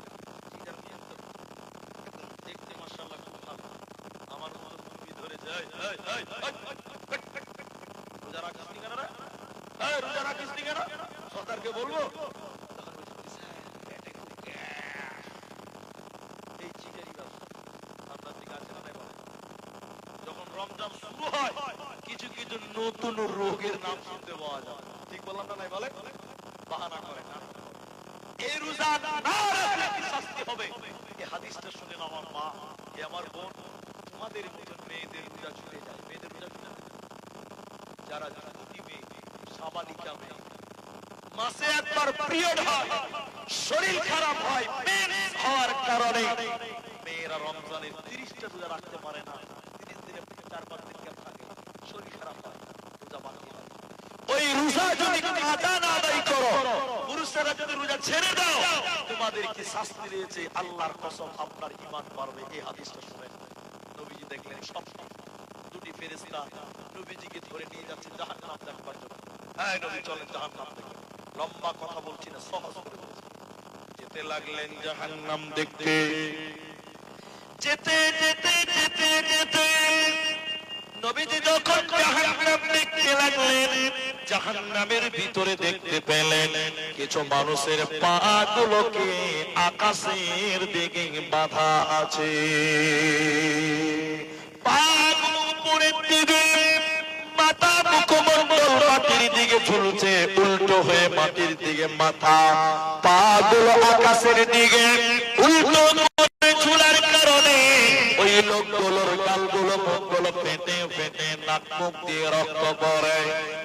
দেখতে মাশাআল্লাহ খুব ভালো, আমার মতো মুরগি ধরে যায় রোজা রাখিস নি কেন রে, রোজা রাখিস নি কেন, সরকারকে বলবো। এই চিটারি আপনার দিকে আছে না? যখন রমজান শুরু হয় কিছু কিছু নতুন রোগের নাম শুনতে পাওয়া যায়, ঠিক বললাম না? নাই বলে বাহানা করে না, এই রোজা না রাখলে কি শাস্তি হবে। এই হাদিসটা শুনে আমার মা, এ আমার বোন, তোমাদের মতন মেয়েদের রোজা ছুটে যায়, মেয়েদের রোজা ছুটে যায়, যারা যুবতী মেয়ে, সাবালিকা মেয়ে, মাসে একবার পিরিয়ড হয়, শরীর খারাপ হয়, মেন্স হওয়ার কারণে মেয়েরা রমজানের 30টা রোজা রাখতে পারে না, 30 দিনে 4-5 দিন গ্যাপ থাকে, শরীর খারাপ হয়, রোজা বাতিল হয়। ওই রোজা যদি কাজা না আদায় করো, পুরুষরা যদি রোজা ছেড়ে দাও, তোমাদের কি শাস্তি রয়েছে, আল্লাহর কসম আপনার ঈমান বাড়বে। এই হাদিসটা শুনে নবীজি দেখলেন সব দুটি ফেরেশতা নবীজিকে ধরে নিয়ে যাচ্ছে জাহান্নাম দেখবার জন্য। হ্যাঁ নবী চলেন জাহান্নাম দেখেন। লম্বা কথা বলছি না, সহজ করে বলছি। যেতে লাগলেন জাহান্নাম দেখতে, যেতে যেতে যেতে যেতে নবীজি যখন জাহান্নাম দেখতে লাগলেন, জাহান্নামের ভিতরে দেখতে পেলেন কিছু মানুষের পা গুলোকে আকাশের দিকে বাঁধা আছে, পা গুলো উপরের দিকে, মাথা মুখমণ্ডল মাটির দিকে ঝুলছে, উল্টো হয়ে মাটির দিকে মাথা, পা গুলো আকাশের দিকে উল্টো করে ঝুলার কারণে ওই লোকগুলোর গালগুলো মুখগুলো ফেটে ফেটে নাক মুখ দিয়ে রক্ত পড়ে,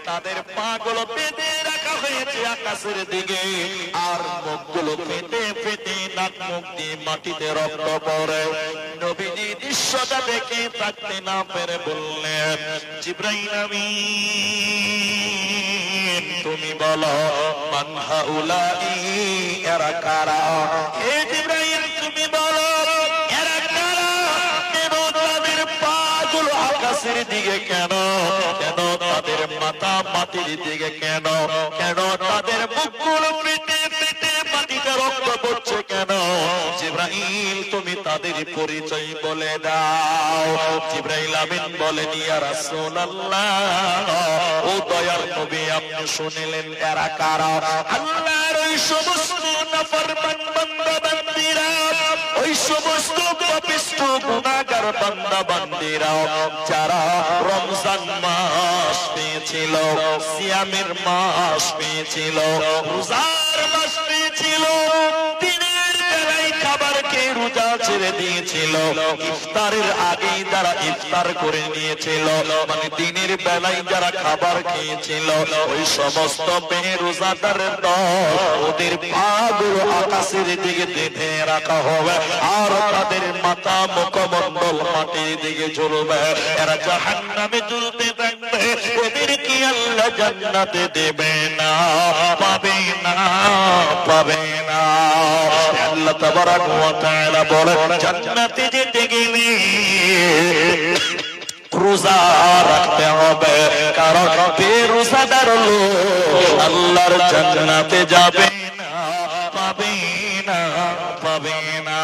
তাদের পা গুলো বেঁধে রাখা হয়েছে আকাশের দিকে, আর মুখগুলো ফেটে ফেটে নাক মুখ দিয়ে মাটিতে রক্ত পড়ে। নবীজি দৃশ্যটা দেখে থাকতে না পেরে বললেন, জিবরাইল আমিন তুমি বলো মান হাউলাই, এরা কারা? হে জিবরাইল তুমি বলো এরা কারা? কেন তাদের পা গুলো আকাশের দিকে, কেন কেন তাদের মাথা মাটির দিকে, কেন কেন তাদের মুখগুলো ফেটে ফেটে মাটিতে রক্ত পড়ছে কেন? জিবরাইল তুমি তাদের পরিচয় বলে দাও। জিবরাইল আমিন বলেন, ইয়া রাসূলুল্লাহ, ও দয়ার নবী আপনি শুনলেন এরা কারা? আল্লাহর ওই সমস্ত নাফরমান বান্দা বান্দীরা, ওই সমস্ত পাপিষ্ঠ গুনাহগার বান্দা বান্দীরা যারা রমজান মাস পেয়েছিল, সিয়ামের মাস পেয়েছিল, রোজার মাস পেয়েছিল, দিনের বেলায় খাবার খেয়ে রোজা ছেড়ে দিয়েছিল, ইফতারের আগেই যারা ইফতার করে নিয়েছিল, মানে দিনের বেলায় যারা খাবার খেয়েছিল, ওই সমস্ত বেরোজাদারের দল, ওদের পাগুলো আকাশের দিকে বেঁধে রাখা হবে, আর তাদের মাথা মুখমণ্ডল মাটির দিকে ঝুলবে, এরা জাহান্নামে ঝুলতে থাকবে। ওদের কি আল্লাহ জান্নাতে দেবে না? পাবে না, পাবে না। আল্লাহ তাবারাক ওয়া তাআলা বলেন, জান্নাতে যেতে গেলে রোজা রাখতে হবে, কারণ বেরোজাদার লোক আল্লাহর জান্নাতে যাবে না, পাবে না, পাবে না।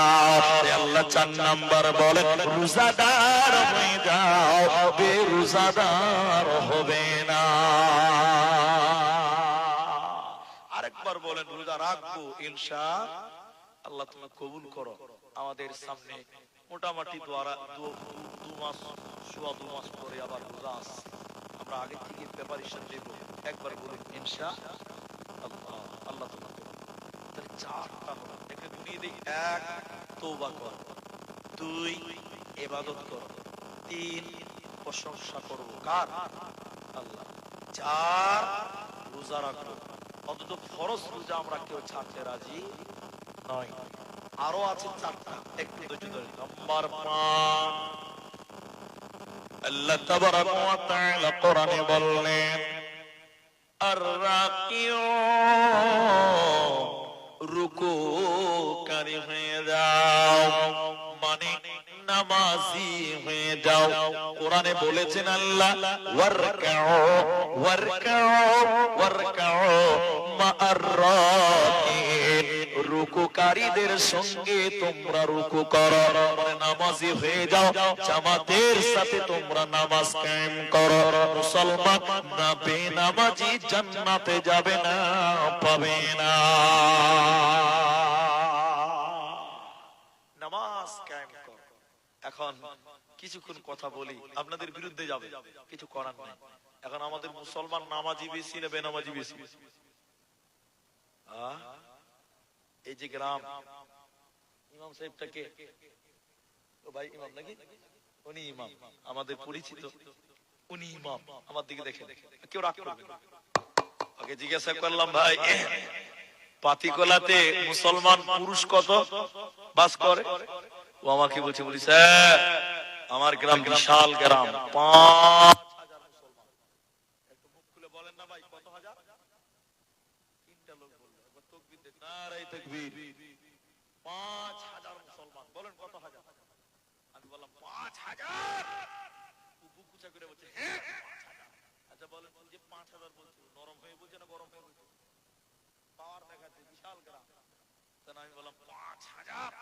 আল্লাহ 4 নাম্বার বলেন, রোজাদার হয়ে যাও, বেরোজাদার হবে না। আরেকবার বলেন, রোজা রাখবো ইনশাআল্লাহ, তুমি কবুল করো। আমাদের সামনে মোটামুটি দু মাস, সোয়া 2 মাস পরে আবার রোজা আসছে, আমরা আগে থেকে প্রিপারেশন নেব। একবার বলুন ইনশাআল্লাহ। আল্লাহ তোমার তাহলে 4টা হলো, একটা গুনিয়ে দেই। 1 তওবা করো, 2 ইবাদত করো, 3 প্রশংসা করব কার? আল্লাহ, 4 রোজা রাখো। অন্তত ফরজ রোজা আমরা কেউ ছাড়তে রাজি নয়। আরো আছে 4টা, একটু ধৈর্য ধরে। নাম্বার 5, আল্লাহ তাবারাক ওয়া তাআলা কোরআনে বললেন, আর-রাকিউন রুকুকারী হয়ে যাও, মানে নামাজি হয়ে যাও। কোরআনে বলেছেন আল্লাহ ওয়ারকাউ ওয়ারকাউ ওয়ারকাউ মা'আর রাকিন, রুকুকারীদের সঙ্গে তোমরা রুকু করো, নামাজি হয়ে যাও, জামাতের সাথে তোমরা নামাজ কায়েম করো। মুসলমান না বেনামাজি জান্নাতে যাবে না, পাবে না। নামাজ কায়েম করো। এখন কিছুক্ষণ কথা বলি, আপনাদের বিরুদ্ধে যাবে, কিছু করার নাই। এখন আমাদের মুসলমান নামাজি বেশি না বেনামাজি বেশি? এই যে গ্রাম ইমাম সাহেবটাকে, ও ভাই ইমাম নাকি? উনি ইমাম, আমাদের পরিচিত, উনি ইমাম। আমার দিকে দেখে, কেউ রাগ করবে না। ওকে জিজ্ঞাসা করলাম, ভাই পাতিকোলাতে মুসলমান পুরুষ কত বাস করে? ও আমাকে বলছে, বলি স্যার আমার গ্রাম বিশাল গ্রাম, 5,000 মুসলমান। একটু মুখ খুলে বলেন না ভাই, কত হাজার? তিনটা লোক বললো, একবার তাকবীর দেন, নারায়ে তাকবীর। 5,000 মুসলমান, বলেন কত হাজার? আমি বললাম 5,000। বুক উঁচা করে বলছে, হ্যাঁ 5,000। আচ্ছা বলেন, যে 5,000 বলছে নরম হয়ে বলছে না গরম হয়ে বলছে? পাওয়ার দেখাচ্ছে, বিশাল গ্রাম। তখন আমি বললাম 5,000।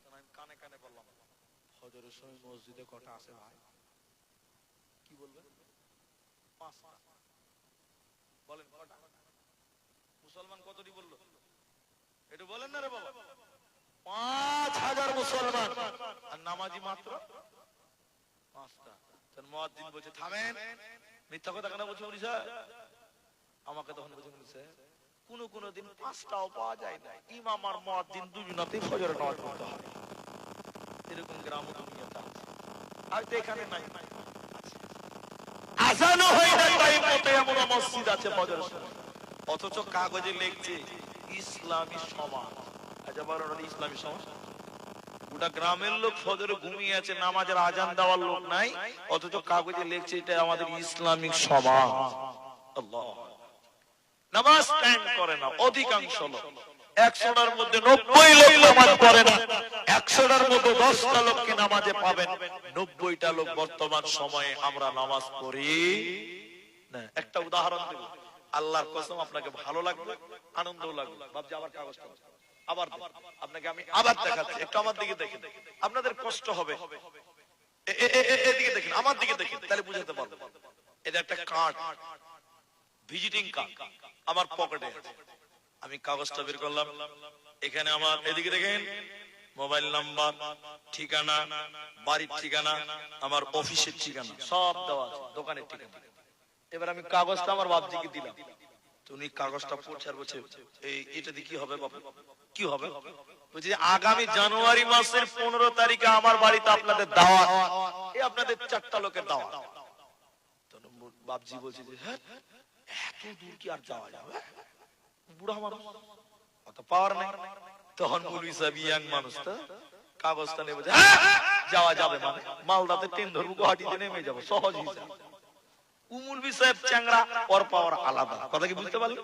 তখন আমি কানে কানে বললাম, ফজরের সময় মসজিদে কটা আছে ভাই? কি বলবেন? 5টা। বলেন কটা? মুসলমান কতটি বললো? একটু বলেন না রে বাবা। 5,000 মুসলমান, আর নামাজি মাত্র 5টা। তখন মুয়াজ্জিন বলছে, থামেন, মিথ্যা কথা কেন বলছো? আমাকে তখন বলছে, কোন দিন 5টাও পাওয়া যায় না, ইমাম আর মুয়াজ্জিন দুজনেই ফজরের নামাজ পড়তে হয়। এরকম গ্রাম দুনিয়াতে আছে, আর তো এখানে নাই। আযানও হয় না টাইম মতো, এমন মসজিদ আছে ফজরের সময়, অথচ কাগজে লিখছে ইসলামী সমাজ। আচ্ছা বলেন, ওটা ইসলামী সমাজ? গোটা গ্রামের লোক ফজরে ঘুমিয়ে আছে, নামাজের আজান দেওয়ার লোক নাই, অথচ কাগজে লিখছে এটা আমাদের ইসলামিক সমাজ। আল্লাহ, নামাজ কায়েম করে না অধিকাংশ লোক। 100টার মধ্যে 90 লোক নামাজ পড়ে না। 100টার মধ্যে 10টা লোককে নামাজে পাবেন, 90টা লোক বর্তমান সময়ে আমরা নামাজ পড়ি না। একটা উদাহরণ দেব, আল্লাহর কসম আপনাকে ভালো লাগবে, আনন্দও লাগবে। ভাবছি আবার কাগজটা আবার আপনাকে আমি আবার দেখাচ্ছি, একটু আমার দিকে দেখেন, আপনাদের কষ্ট হবে। এদিকে দেখেন, আমার দিকে দেখেন, তাহলে বুঝাতে পারবো। এটা একটা কার্ড, ভিজিটিং কার্ড আমার পকেটে আছে। আমি কাগজটা বের করলাম, এখানে আমার এদিকে দেখেন মোবাইল নাম্বার, ঠিকানা, বাড়ির ঠিকানা, আমার অফিসের ঠিকানা সব দেওয়া আছে, দোকানের ঠিকানা। এবার আমি কাগজটা আমার বাপজিকে দিলাম, উনি কাগজটা পড়ছে আর বলছে, এটা দিয়ে কি হবে বাবা? কি হবে? বলছি আগামী জানুয়ারি মাসের 15 তারিখে আমার বাড়িতে আপনাদের দাওয়াত, এই আপনাদের 4টা লোকের দাওয়াত। বাপজি বলছে যে হ্যাঁ এত দূর কি আর যাওয়া যাবে? বুড়া মানুষ, অত পাওয়ার নাই। তখন মৌলভী সাহেব ইয়াং মানুষ, তো কাগজটা নেবে, যাওয়া যাবে, মানে মালদাতে ট্রেন ধরবো, গুয়াহাটিতে নেমে যাবো, সহজ হিসাব। মৌলভী সাহেব চ্যাংড়া, ওর পাওয়ার আলাদা। কথা কি বুঝতে পারলেন?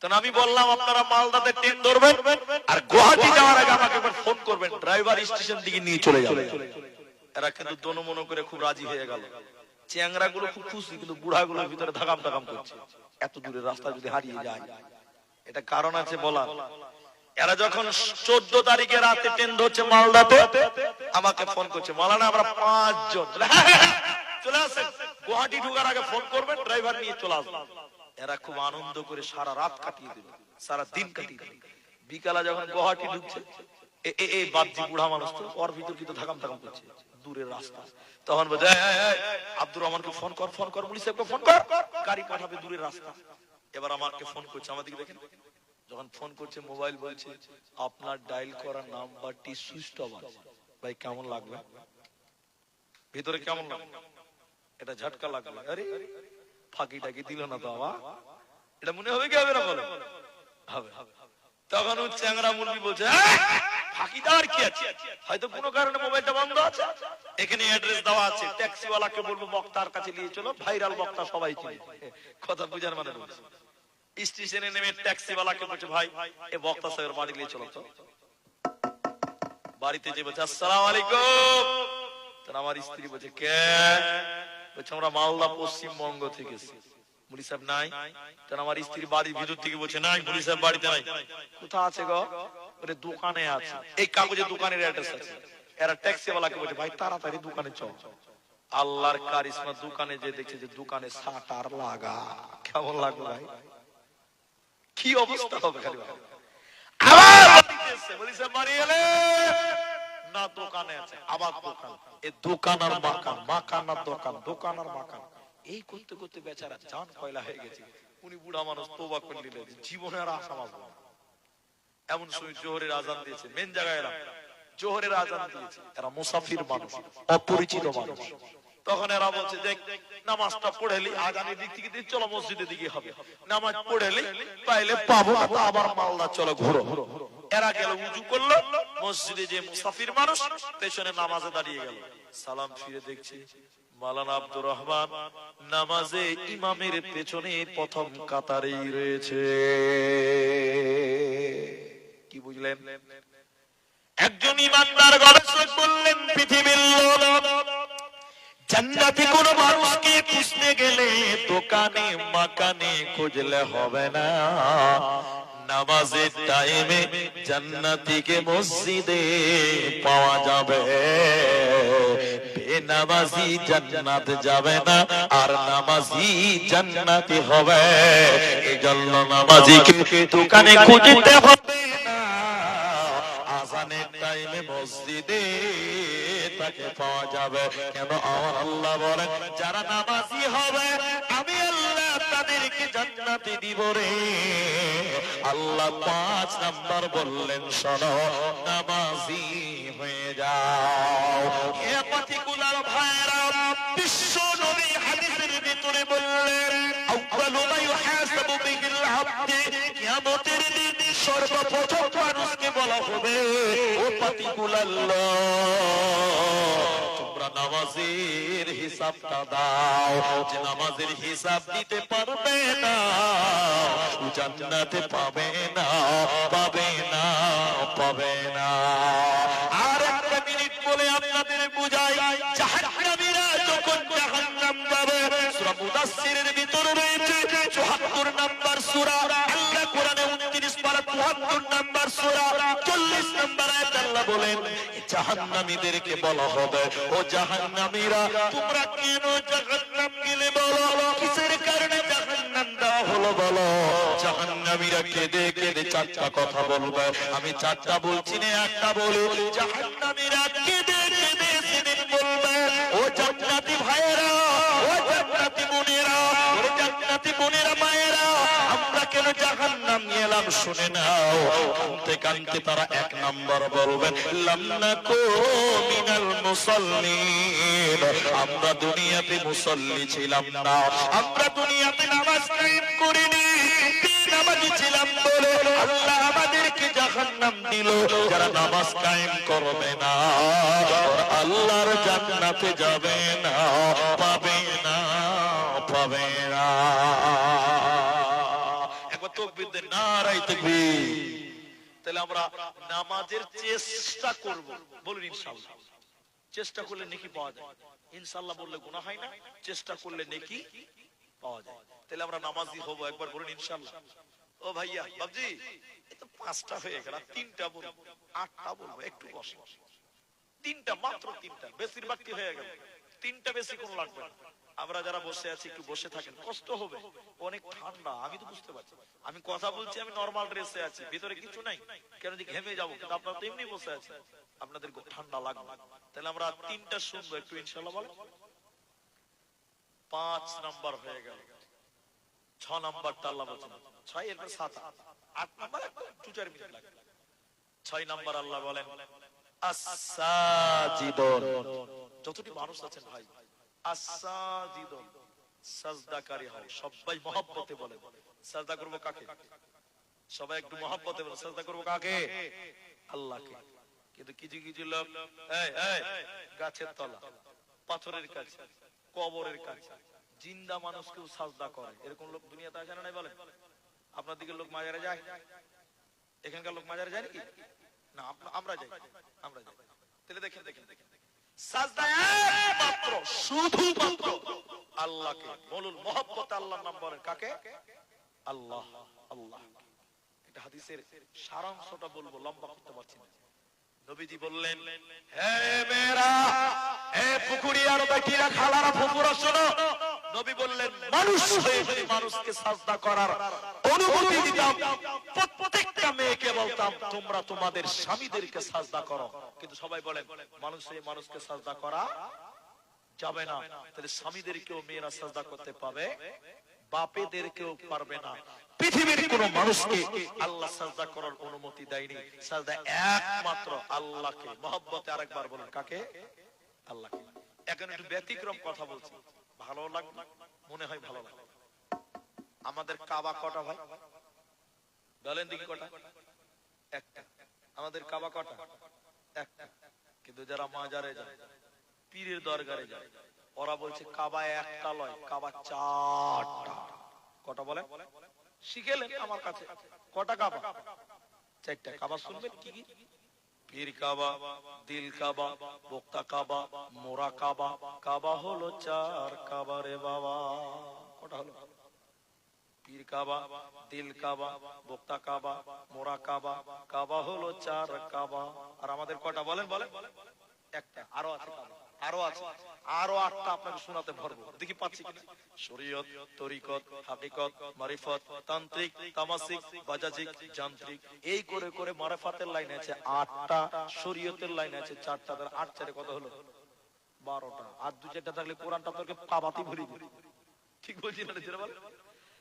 তখন আমি বললাম আপনারা মালদাতে ট্রেন ধরবেন, আর গুয়াহাটি যাওয়ার আগে আমাকে একবার ফোন করবেন, ড্রাইভার স্টেশন দিকে নিয়ে চলে যাবে। এরা কিন্তু দনমনো করে খুব রাজি হয়ে গেল। চ্যাংড়া গুলো খুব খুশি, কিন্তু বুড়া গুলোর ভিতরে ধাকাম টাকাম করছে, এত দূরের রাস্তা যদি হারিয়ে যায়। এটা কারণ আছে বলার। এরা যখন 14 তারিখে রাতে ট্রেন ধরছে মালদাতে, আমাকে ফোন করছে, মাওলানা আমরা 5 জন চলে আসেন, গুয়াহাটি ঢোকার আগে ফোন করবেন, ড্রাইভার নিয়ে চলে আসবেন। এরা খুব আনন্দ করে সারা রাত কাটিয়ে দেবে, সারা দিন কাটিয়ে দেবে। বিকালে যখন গুয়াহাটি ঢুকছে, এই বাপজি বুড়া মানুষ, তো ওর ভিতর কিন্তু ধাকাম টাকাম করছে, দূরের রাস্তা। তখন বলছে আব্দুর রহমানকে ফোন কর, ফোন কর, পুলিশ সাহেবকে ফোন কর, গাড়ি পাঠাবে দূরের রাস্তা। এবার আমাকে ফোন করছে, আমাদেরকে দেখেন, যখন ফোন করছে মোবাইল বলছে আপনার ডায়াল করা নাম্বারটি সুইচ অফ আছে। ভাই কেমন লাগলো? ভিতরে কেমন লাগলো? এটা ঝটকা লাগলো। আরে ফাঁকিটাকে দিল না তো বাবা, এটা মনে হবে কি হবে না? বলো হবে। তখন ও চ্যাংড়া মুরগি বলছে ফাঁকিদার কি আছে, হয়তো কোনো কারণে মোবাইলটা বন্ধ আছে, এখানে অ্যাড্রেস দেওয়া আছে, ট্যাক্সিওয়ালাকে বলবো বক্তার কাছে নিয়ে চলো, ভাইরাল বক্তা সবাই চিনে। কথা বুঝার মানে বলছে। স্টেশনে নেমে ট্যাক্সিওয়ালাকে বলছে, ভাই এ বক্তা সাহেবের বাড়ি নিয়ে চলো তো। বাড়িতে যে বলছে, আসসালামু আলাইকুম। তখন আমার স্ত্রী বলছে, কে? বলছে, আমরা মালদা পশ্চিমবঙ্গ থেকে এসেছি। মুলি সাহেব নাই? তখন আমার স্ত্রী বাড়ির ভিতর থেকে বলছে, নাই, মুলি সাহেব বাড়িতে নাই। কোথায় আছে গো? বলে, দোকানে আছে। এই কাগজে দোকানের অ্যাড্রেস আছে। এরা ট্যাক্সিওয়ালাকে বলছে, ভাই তাড়াতাড়ি দোকানে চল। আল্লাহর কারিশমা, দোকানে যে দেখছে যে দোকানে শাটার লাগা। কেমন লাগলো ভাই? কি অবস্থা হবে খালি ভাই। আবার বাড়িতে এসে বলি, সাহেব বাড়ি এলে না, দোকানে আছে। আবার দোকান, এই দোকান আর মাকান, মাকান আর দোকান, দোকান আর মাকান, এই করতে করতে বেচারা জান কয়লা হয়ে গেছে। উনি বুড়া মানুষ, তওবা করে নিলেন, জীবনে আর আশা মারবো না। এমন সময় জোহরের আজান দিয়েছে, মেন জায়গায় এলাম, জোহরের আজান দিয়েছে। এরা মুসাফির মানুষ, অপরিচিত মানুষ। তখন এরা বলছে, দেখ নামাজটা পড়েলি, আজানের দিক থেকে চলো মসজিদের দিকে হবে, নামাজ পড়েলি পাইলে পাবো না, আবার মালদা চলো ঘুরো। এরা গেল, উজু করলো, মসজিদে যে মুসাফির মানুষ পেছনে নামাজে দাঁড়িয়ে গেল। সালাম ফিরে দেখছি মাওলানা আব্দুর রহমান নামাজে ইমামের পেছনে প্রথম কাতারেই রয়েছে। কি বুঝলেন? একজন ইমানদার গবেষক বললেন, পৃথিবীর লোক জান্নাতি কোন মানুষকে খুঁজতে গেলে দোকানে মাকানে খুঁজলে হবে না, নামাজের টাইমে জান্নাতীকে মসজিদে পাওয়া যাবে। বেনামাজি জান্নাত যাবে না, আর নামাজি জান্নাতি হবে। এজন্য নামাজিকে দোকানে খুঁজতে হবে না, আজানের টাইমে মসজিদে তাকে পাওয়া যাবে। কেন? আমার আল্লাহ বলেন, যারা নামাজি হবে আমি আল্লাহ তাদেরকে জান্নাতে দিব রে। আল্লাহ 5 নাম্বার বললেন, শোনো, নামাজি হয়ে যাও। এ পার্টিকুলার ভাইরা, বিশ্ব নবী হাদিসের ভিতরে বললেন, আউয়ালু মা ইউহাসাবু বিহিল আবদ, কিয়ামতের দিন সর্বপ্রথম মানুষকে বলা হবে, ও পার্টিকুলার তোমরা নামাজের হিসাবটা দাও। যে নামাজের হিসাব দিতে পারবে না জান্নাতে পাবে না, পাবে না, পাবে না। আর একটা মিনিট বলে আপনাদের বুঝাই, জাহান্নামীরা যখন জাহান্নাম যাবে, সূরা মুদাসসিরের ভিতরে রয়েছে ৭৪ নাম্বার সূরা, আল্লাহ কোরআনে ২৯ পারা ৭৪ নাম্বার সূরা ৪০ নাম্বার আয়াত আল্লাহ বলেন, জাহান্নামীদেরকে বলা হবে, ও জাহান্নামীরা তোমরা কেন জাহান্নাম গেলে বলো, কিসের কারণে জাহান্নাম দেওয়া হলো বলো। জাহান্নামীরা কেঁদে কেঁদে 4টা কথা বলবে, আমি 4টা বলছি না, একটা বলি। জাহান্নামীরা কেঁদে কেঁদে সেদিন বলবে, ও জান্নাতি ভাইয়েরা, ও জান্নাতি বোনেরা, ও জান্নাতি বোনেরা মায়েরা, আমরা কেন জাহান্নাম গেলাম শুনে নাও। কাঁদতে কাঁদতে তারা 1 নাম্বার বলবেন, লাম নাকু মিনাল মুসাল্লিন, আমরা দুনিয়াতে মুসল্লি ছিলাম না, আমরা দুনিয়াতে নামাজ কায়েম করিনি, বেনামাজি ছিলাম বলে আল্লাহ আমাদেরকে জাহান্নাম দিল। যারা নামাজ কায়েম করবে না আল্লাহর জান্নাতে যাবে না, পাবে না, পাবে না। একবার তাকবীর দেন, নারায়ে তাকবীর। তাহলে আমরা নামাজের চেষ্টা করব, বলুন ইনশাআল্লাহ। চেষ্টা করলে নেকি পাওয়া যায়, ইনশাআল্লাহ বললে গুনাহ হয় না, চেষ্টা করলে নেকি পাওয়া যায়। তাহলে আমরা নামাজি হব, একবার বলুন ইনশাআল্লাহ। ও ভাইয়া বাবজি, এই তো 5টা হয়ে গেল, 3টা বলবো, 8টা বলবো, একটু বসে। 3টা, মাত্র 3টা, বেশিরভাগ কি হয়ে গেল, 3টা বেশি কোন লাগবে না। আমরা যারা বসে আছি একটু বসে থাকেন, কষ্ট হবে, অনেক ঠান্ডা, আমি তো বুঝতে পারছি। আমি কথা বলছি, আমি নরমাল ড্রেসে আছি, ভিতরে কিছু নাই, কেন যে ঘেমে যাবো, কিন্তু আপনারা তো এমনি বসে আছেন, আপনাদের ঠান্ডা লাগবে। তাহলে আমরা 3টা শুনবো, একটু ইনশাআল্লাহ বলেন। 5 নাম্বার হয়ে গেল, 6 নাম্বারটা আল্লাহ বলেন 6, এরপর 7, 8 নাম্বার 2-4 মিনিট লাগে। 6 নাম্বার আল্লাহ বলেন, আস-সাজিদুন, যতটি মানুষ আছেন ভাই, আস-সাজিদুন, সাজদাকারী হও। সবাই মহব্বতে বলেন, সাজদা করব কাকে? সবাই একটু মহব্বতে বলেন, সাজদা করব কাকে? আল্লাহকে। কিন্তু কিছু কিছু লোক গাছের তলা, পাথরের কাছে, কবরের কাছে, জিন্দা মানুষকেও সাজদা করে, এরকম লোক দুনিয়াতে আছে না নাই বলেন? আপনার দিকে লোক মাজারে যায়? এখানকার লোক মাজারে যায় নাকি? না, আমরা যাই, আমরা যাই। তাহলে দেখেন দেখেন দেখেন, সাজদা একমাত্র শুধুমাত্র আল্লাহকে বলুন। মহব্বতে আল্লাহর নাম বলেন কাকে? আল্লাহ, আল্লাহ। এটা হাদিসের সারাংশটা বলবো, লম্বা করতে পারছি না। নবীজি বললেন, হে মেয়েরা, হে পুকুরিয়ার বেটিরা, খালারা, ফুফুরা, শোনো। নবী বললেন, মানুষ হয়ে যদি মানুষকে সাজদা করার অনুমতি দিতাম, প্রত্যেকটা মেয়েকে বলতাম তোমরা তোমাদের স্বামীদেরকে সাজদা করো। কিন্তু সবাই বলেন মানুষ হয়ে মানুষকে সাজদা করা যাবে না। তাহলে স্বামীদেরকেও মেয়েরা সাজদা করতে পাবে, বাপেদেরকেও পারবে না। পৃথিবীর কোন মানুষকে আল্লাহ সাজদা করার অনুমতি দেয়নি। সাজদা একমাত্র আল্লাহকে। মহব্বতে আরেকবার বলেন কাকে? আল্লাহকে। এখন একটু ব্যতিক্রম কথা বলছি, ভালো লাগবে, মনে হয় ভালো লাগবে। আমাদের কাবা কটা ভাই বলেন দেখি? কটা? একটা। আমাদের কাবা কটা? একটা। কিন্তু যারা মাজারে যায়, পীরের দরবারে যায়, ওরা বলছে কাবা একটা লয়, কাবা চারটা। কটা বলে? শিখেলেন আমার কাছে। কটা কাবা? চারটা কাবা। শুনবেন কি কি? পীর কাবা, দিল কাবা, বক্তা কাবা, মোরা কাবা। কাবা হলো চার কাবা রে বাবা। কটা হলো? পীর কাবা, দিল কাবা, বক্তা কাবা, মোরা কাবা। কাবা হলো চার কাবা। আর আমাদের কটা বলেন? বলেন। একটা। আরো আছে কাবা, আরো আছে, আরো আটটা আপনাকে শোনাতে পারবো, দেখি পাচ্ছি কিনা। শরীয়ত, তরিকত, হাকিকত, মারিফত, তান্ত্রিক, তামাসিক, বাজাজিক, যান্ত্রিক, এই করে করে মারিফতের লাইন আছে আটটা, শরীয়তের লাইন আছে চারটা। তার আট চারে কত হলো? 12টা। আর দু চারটা থাকলে কোরআনটা তোকে পাবাতি ভরে দিবে। ঠিক বলছি না?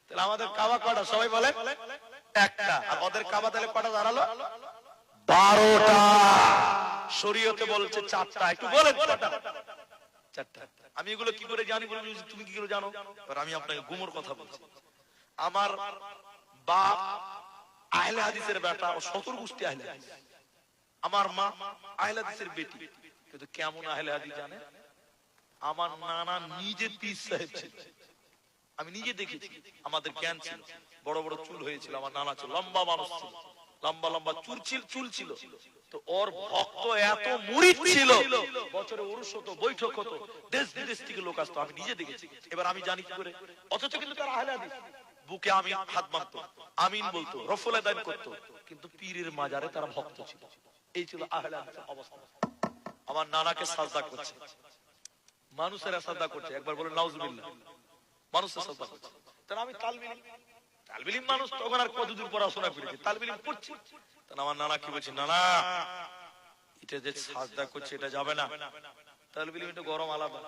তাহলে আমাদের কাবা কটা সবাই বলে? একটা। আর ওদের কাবা তাহলে কটা দাঁড়ালো? 12টা। শরীয়তে বলছে চারটা। একটু বলেন কটা? চারটা। আমি এগুলো কি করে জানি বলে তুমি কি করে জানো? আমি আপনাকে গুমর কথা বলছি। আমার বাপ আহলে হাদিসের বেটা, ও 70 গোষ্ঠী আহলে হাদিস। আমার মা আহলে হাদিসের বেটি। কিন্তু কেমন আহলে হাদিস জানে? আমার নানা নিজে পীর সাহেব ছিল। আমি নিজে দেখেছি, আমাদের জ্ঞান ছিল। বড় বড় চুল হয়েছিল আমার নানা, ছিল লম্বা মানুষ ছিল, লম্বা লম্বা চুল ছিল। তো ওর ভক্ত এত মুরিদ ছিল, বছরে উরুস হতো, বৈঠক হতো, দেশ বিদেশ থেকে লোক আসতো। আমি নিজে দেখেছি। এবার আমি জানি কি করে? অথচ কিন্তু তারা আহলে হাদিস। বুকে আমি হাত মারতো, আমিন বলতো, রফুল আদান করতো, কিন্তু পীরের মাজারে তারা ভক্ত ছিল। এই ছিল আহলে হাদিসের অবস্থা। আমার নানাকে সাজদা করছে, মানুষেরা সাজদা করছে। একবার বলে নাউজুবিল্লাহ। মানুষের সাজদা করছে। তাহলে আমি তালবিলিম মানুষ, তখন আর কতদূর পড়াশোনা করেছি, তালবিলিম পড়ছি। তাহলে আমার নানা কি বলছে, নানা এটা যে সাজদা করছে এটা যাবে না। তালবিলিম একটু গরম আলাদা,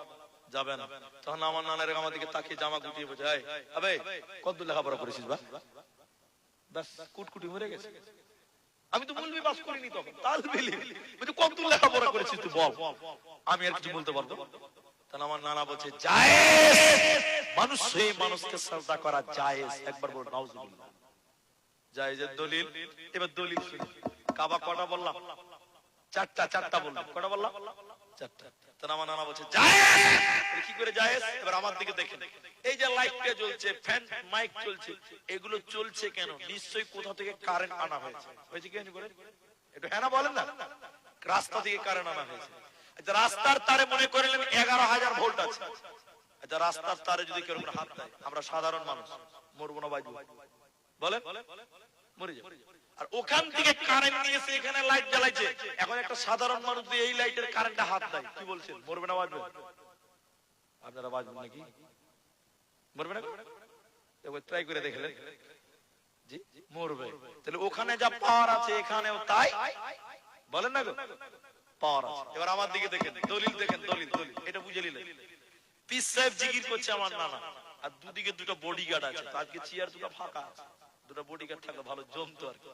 যাবে না। তখন আমার নানা এরকম আমার দিকে তাকিয়ে জামা গুটিয়ে বলছে, এই আবে কতদূর লেখাপড়া করেছিস বা? ব্যাস কুটকুটি মরে গেছে। আমি তো মৌলভী বাস করিনি তখন, তালবিলিম। বলছে কতদূর লেখাপড়া করেছিস তুই বল। আমি আর কিছু বলতে পারবো? তাহলে আমার নানা বলছে জায়েজ, মানুষ হয়ে মানুষকে সাজদা করা জায়েজ। একবার বল নাউজুবিল্লাহ। জায়েজের দলিল। এবার দলিল শুনি। কাবা কটা বললাম? চারটা। চারটা বললাম। কটা বললাম? চারটা। তাহলে আমার নানা বলছে জায়েজ। কি করে জায়েজ? এবার আমার দিকে দেখেন, এই যে লাইটটা জ্বলছে, ফ্যান, মাইক চলছে, এগুলো চলছে কেন? নিশ্চয়ই কোথা থেকে কারেন্ট আনা হয়েছে। হয়েছে কি করে? একটু হ্যাঁ না বলেন না। রাস্তা থেকে কারেন্ট আনা হয়েছে। রাস্তার তারে মনে করলেন 11,000 ভোল্ট আছে। আচ্ছা রাস্তার তারে যদি কেউ হাত দেয়, আমরা সাধারণ মানুষ মরবো না বাজবো? বলেন, মরে যাবো। আর ওখান থেকে কারেন্ট নিয়ে এসে এখানে লাইট জ্বালাইছে। এখন একটা সাধারণ মানুষ যদি এই লাইটের কারেন্টে হাত দেয়, কি বলছেন? মরবে না বাজবে? আপনারা বাজবেন নাকি? মরবে না? একবার ট্রাই করে দেখলেন, জি মরবে। তাহলে ওখানে যা পাওয়ার আছে এখানেও তাই, বলেন না গো? পাওয়ার আছে। এবার আমার দিকে দেখেন, দলিল দেখেন, দলিল দলিল। এটা বুঝে নিলেন। পীর সাহেব জিকির করছে আমার নানা, আর দুদিকে দুটো বডিগার্ড আছে। তো আজকে চেয়ার দুটো ফাঁকা আছে, দুটো বডিগার্ড থাকলে ভালো জমতো আর কি।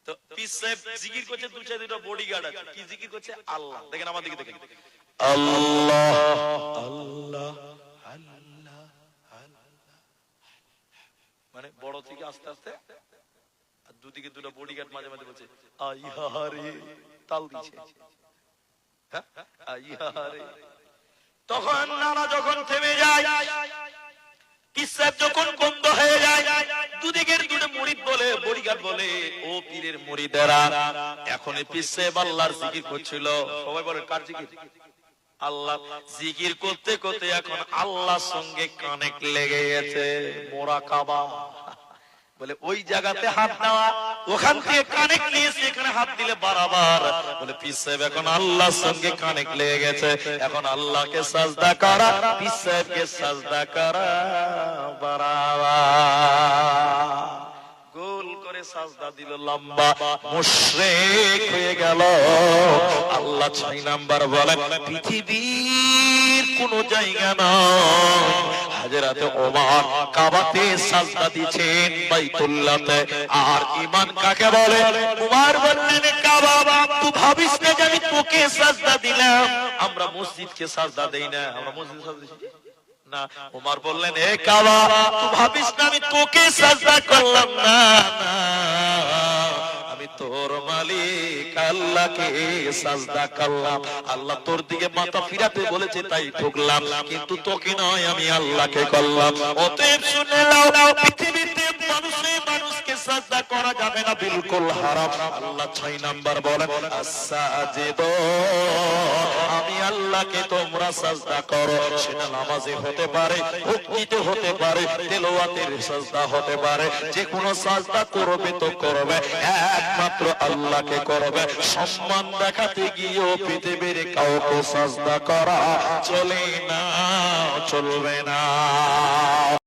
তো পীর সাহেব জিকির করছে, দু চার দুটো বডিগার্ড আছে। কি জিকির করছে? আল্লাহ। দেখেন আমার দিকে দেখেন, আল্লাহ আল্লাহ আল্লাহ আল্লাহ। মানে বড় থেকে আস্তে আস্তে, আর দুদিকে দুটো বডিগার্ড মাঝে মাঝে বলছে আইহারে, তাল দিচ্ছে। হ্যাঁ আইহারে। তখন নানা যখন থেমে যায়, পীর সাহেব যখন বন্ধ হয়ে যায়, দুদিকের তরিকার বলে ও পীরের মুরিদেরা এখন পীর সাহেব আল্লাহর জিকির করছিল সবাই বলে কার জিকির আল্লাহ জিকির করতে করতে এখন আল্লাহর সঙ্গে কানেক্ট লেগে গেছে মোরাকাবা বলে ওই জায়গাতে হাত দেওয়া ওখান থেকে কানেক্ট নিয়েছে এখানে হাত দিলে বারবার বলে পীর সাহেব এখন আল্লাহর সঙ্গে কানেক্ট লেগে গেছে এখন আল্লাহকে সাজদা করা পীর সাহেবকে সাজদা করা বারবার গোল করে সাজদা দিল লম্বা মুশরিক হয়ে গেল আল্লাহ 6 নাম্বার বলেন পৃথিবীর কোন জায়গা নয় হযরত ওমর কাবাতে সাজদা দিয়েছেন বাইতুল্লাহতে আর ঈমান কাকে বলে ওমর বললেন কাবা তুই ভাবিস না যে আমি তোকে সাজদা দিলাম আমরা মসজিদকে সাজদা দেই না আমরা মসজিদে সাজদা দিই না ওমর বললেন এ কাবা তুই ভাবিস না আমি তোকে সাজদা করলাম না আমি তোর মালিক আল্লাহকে সাজদা করলাম আল্লাহ তোর দিকে মাথা ফিরাতে বলেছে তাই ঠুকলাম কিন্তু তোকে নয় আমি আল্লাহকে করলাম অতএব শুনে নাও পৃথিবীতে মানুষকে সাজদা করা যাবে না বিলকুল হারাম আল্লাহ 6 নাম্বার বলেন আসসাজিদু আমি আল্লাহকে তোমরা সাজদা করো সেটা নামাজে হতে পারে ভক্তিতে হতে পারে তেলাওয়াতের সাজদা হতে পারে যে কোনো সাজদা করবে তো করবে একমাত্র আল্লাহকে করবে সম্মান দেখাতে গিয়েও পৃথিবীর কাউকে সাজদা করা চলে না চলবে না